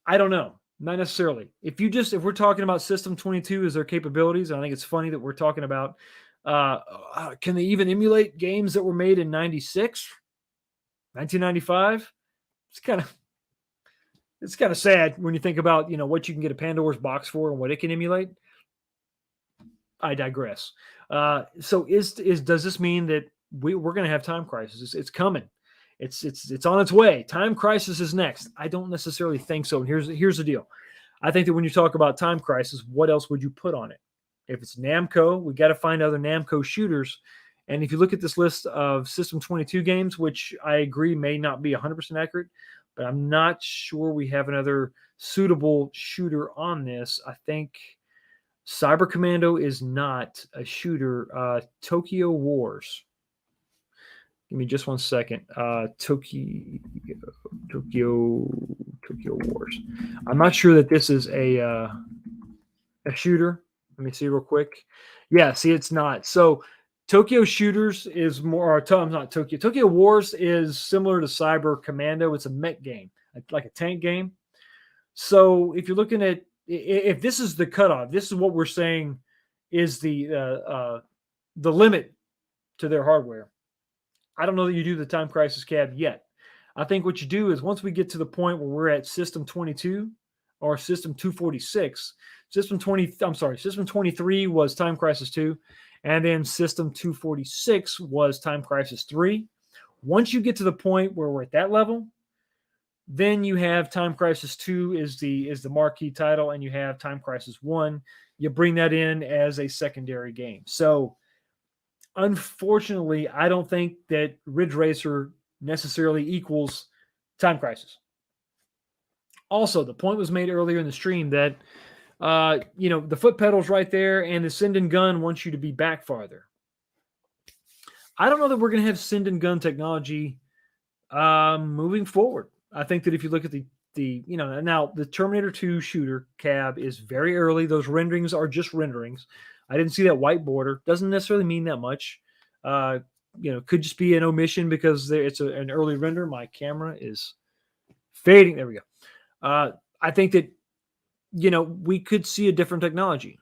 I don't know. Not necessarily. If we're talking about System 22 as their capabilities, and I think it's funny that we're talking about, can they even emulate games that were made in 96, 1995? It's kind of sad when you think about, what you can get a Pandora's box for and what it can emulate. I digress. So does this mean that we're going to have Time Crisis? It's coming. It's on its way. Time Crisis is next. I don't necessarily think so. And here's the deal. I think that when you talk about Time Crisis, what else would you put on it? If it's Namco, we got to find other Namco shooters. And if you look at this list of System 22 games, which I agree may not be 100% accurate, but I'm not sure we have another suitable shooter on this. I think Cyber Commando is not a shooter. Tokyo Wars. Give me just 1 second. Tokyo Wars. I'm not sure that this is a shooter. Let me see real quick. Yeah, see, it's not. So Tokyo Shooters is more, not Tokyo. Tokyo Wars is similar to Cyber Commando. It's a mech game, like a tank game. So if you're looking at, if this is the cutoff, this is what we're saying is the limit to their hardware. I don't know that you do the Time Crisis cab yet. I think what you do is once we get to the point where we're at System 22 or System 246, System 23 was Time Crisis 2, and then System 246 was Time Crisis 3. Once you get to the point where we're at that level, then you have Time Crisis 2 is the marquee title, and you have Time Crisis 1. You bring that in as a secondary game. So unfortunately, I don't think that Ridge Racer necessarily equals Time Crisis. Also, the point was made earlier in the stream that, the foot pedal's right there, and the send and gun wants you to be back farther. I don't know that we're going to have send and gun technology moving forward. I think that if you look at the now the Terminator 2 shooter cab is very early. Those renderings are just renderings. I didn't see that white border. Doesn't necessarily mean that much. Could just be an omission because it's an early render. My camera is fading. There we go. I think that, we could see a different technology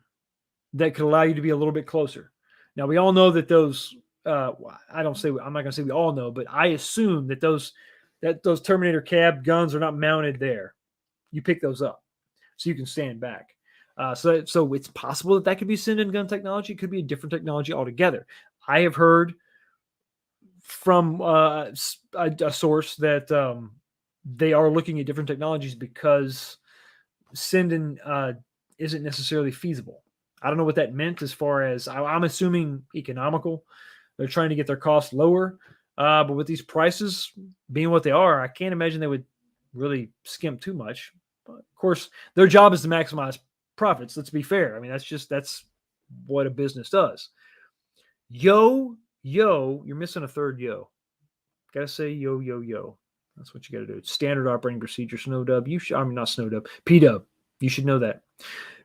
that could allow you to be a little bit closer. Now, we all know that those, I'm not going to say we all know, but I assume that those Terminator cab guns are not mounted there. You pick those up so you can stand back. So it's possible that could be send-in gun technology. It could be a different technology altogether. I have heard from a source that they are looking at different technologies because send-in isn't necessarily feasible. I don't know what that meant as far as I'm assuming economical. They're trying to get their costs lower. But with these prices being what they are, I can't imagine they would really skimp too much. But of course, their job is to maximize profits. Let's be fair. I mean, that's what a business does. Yo, you're missing a third yo. Gotta say yo, yo, yo. That's what you gotta do. It's standard operating procedure. Snow Dub. Not Snow Dub. P Dub. You should know that.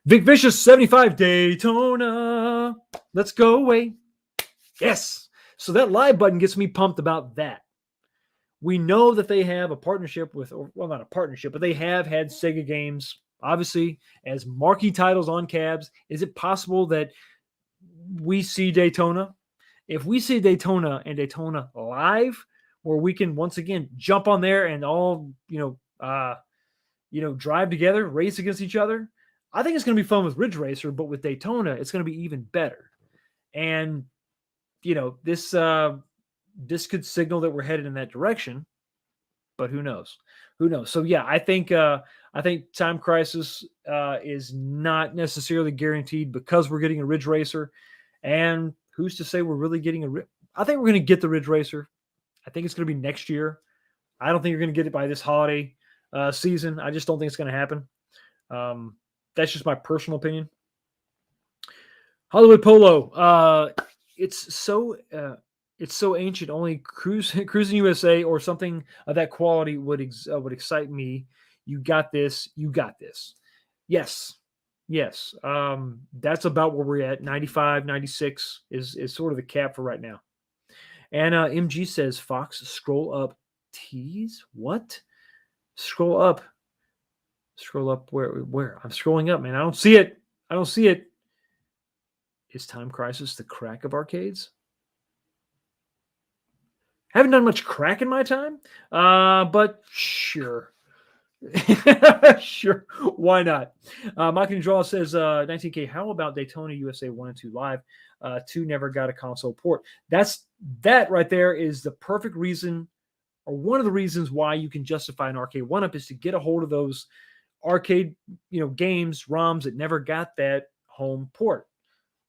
Vic Vicious 75 Daytona. Let's go away. Yes. So that live button gets me pumped about that. We know that they have a partnership not a partnership, but they have had Sega games, obviously, as marquee titles on cabs. Is it possible that we see Daytona? If we see Daytona and Daytona live, where we can once again jump on there and all, drive together, race against each other, I think it's going to be fun with Ridge Racer, but with Daytona, it's going to be even better. And this could signal that we're headed in that direction, but who knows? So yeah, I think Time Crisis is not necessarily guaranteed because we're getting a Ridge Racer, and who's to say we're really getting I think we're going to get the Ridge Racer. I think it's going to be next year. I don't think you're going to get it by this holiday season. I just don't think it's going to happen. That's just my personal opinion. Hollywood Polo. It's so ancient. Only Cruising USA or something of that quality would excite me. You got this. Yes. That's about where we're at. 95, 96 is sort of the cap for right now. And MG says, Fox, scroll up. Tease? What? Scroll up. Where? I'm scrolling up, man. I don't see it. Is Time Crisis the crack of arcades? Haven't done much crack in my time, but sure. Sure, why not? Mike and Draw says 19K, how about Daytona USA 1 and 2 live? 2 never got a console port. That right there is the perfect reason, or one of the reasons why you can justify an arcade 1-up is to get a hold of those arcade games, ROMs that never got that home port.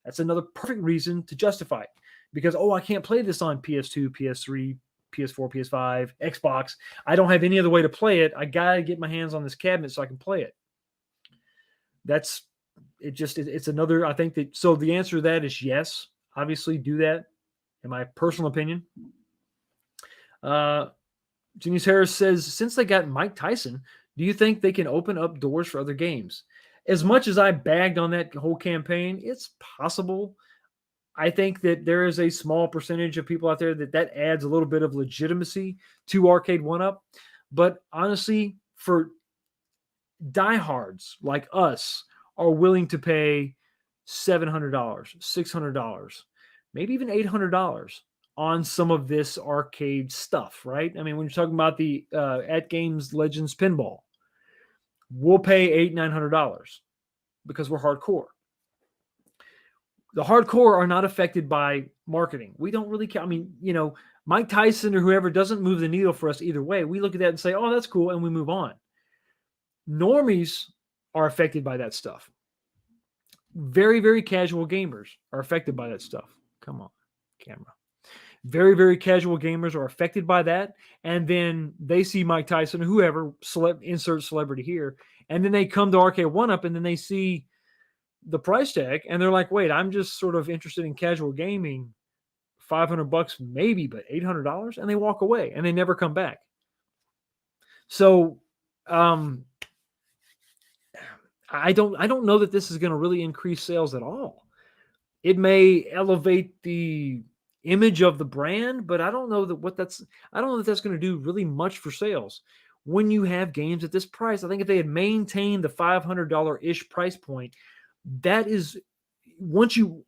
That's another perfect reason to justify it. Because, I can't play this on PS2, PS3, PS4, PS5, Xbox. I don't have any other way to play it. I got to get my hands on this cabinet so I can play it. It's another, I think that, so the answer to that is yes. Obviously, do that, in my personal opinion. Janice Harris says, since they got Mike Tyson, do you think they can open up doors for other games? As much as I bagged on that whole campaign, it's possible. I think that there is a small percentage of people out there that adds a little bit of legitimacy to Arcade 1-Up. But honestly, for diehards like us are willing to pay $700, $600, maybe even $800 on some of this arcade stuff, right? I mean, when you're talking about the At Games Legends Pinball, we'll pay $800-900 because we're hardcore. The hardcore are not affected by marketing. We don't really care. I mean, Mike Tyson or whoever doesn't move the needle for us either way. We look at that and say, oh, that's cool, and we move on. Normies are affected by that stuff. Very, very casual gamers are affected by that stuff. Come on, camera. Very, very casual gamers are affected by that. And then they see Mike Tyson or whoever, insert celebrity here, and then they come to Arcade 1-Up and then they see the price tag and they're like, wait, I'm just sort of interested in casual gaming, $500 maybe, but $800, and they walk away and they never come back. So I don't know that this is going to really increase sales at all. It may elevate the image of the brand, but I don't know that that's going to do really much for sales when you have games at this price. I think if they had maintained the $500-ish price point, that is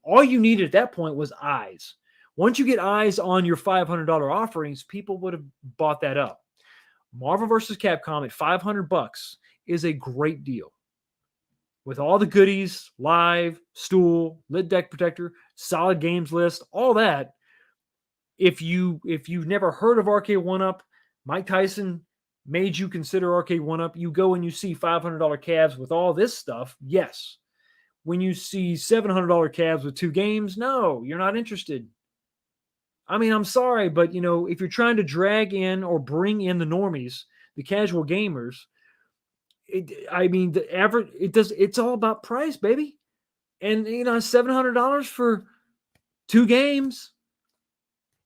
all you needed at that point was eyes. Once you get eyes on your $500 offerings, people would have bought that up. Marvel vs. Capcom at $500 is a great deal. With all the goodies, live, stool, lid deck protector, solid games list, all that. If you've never heard of Arcade 1-Up, Mike Tyson made you consider Arcade 1-Up. You go and you see $500 cabs with all this stuff, yes. When you see $700 cabs with 2 games, no, you're not interested. I mean, I'm sorry, but if you're trying to drag in or bring in the normies, the casual gamers, it's all about price, baby. And $700 for 2 games.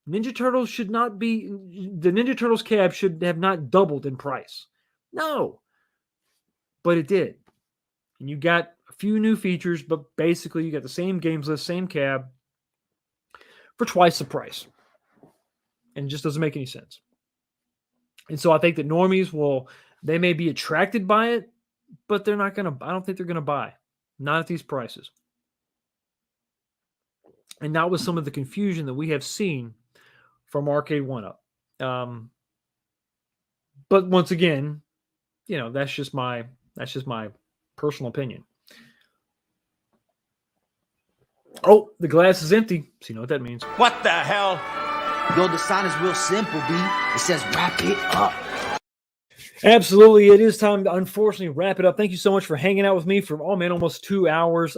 Ninja Turtles the Ninja Turtles cab should have not doubled in price. No. But it did. And you got a few new features, but basically you got the same games list, same cab for twice the price. And it just doesn't make any sense. And so I think that normies they may be attracted by it, but I don't think they're going to buy. Not at these prices. And that was some of the confusion that we have seen from Arcade 1-Up. But once again, that's just my personal opinion. Oh, the glass is empty. So you know what that means. What the hell? Yo, the sign is real simple, B. It says wrap it up. Absolutely. It is time to unfortunately wrap it up. Thank you so much for hanging out with me for, almost 2 hours.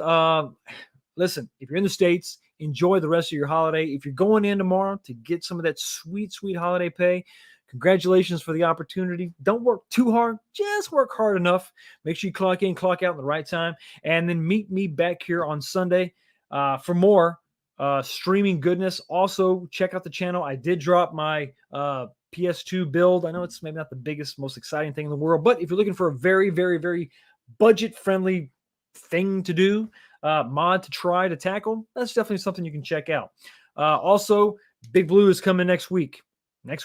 Listen, if you're in the States, enjoy the rest of your holiday. If you're going in tomorrow to get some of that sweet, sweet holiday pay, congratulations for the opportunity. Don't work too hard. Just work hard enough. Make sure you clock in, clock out in the right time. And then meet me back here on Sunday for more streaming goodness. Also, check out the channel. I did drop my PS2 build. I know it's maybe not the biggest, most exciting thing in the world, but if you're looking for a very, very, very budget-friendly thing to do, mod to try to tackle, that's definitely something you can check out. Also, Big Blue is coming next weekend. Going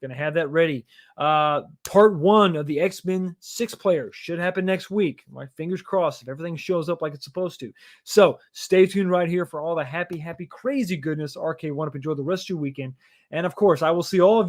to have that ready. Part 1 of the X-Men 6-player should happen next week. My fingers crossed if everything shows up like it's supposed to. So stay tuned right here for all the happy, happy, crazy goodness. Arcade 1-Up. Enjoy the rest of your weekend. And of course, I will see all of you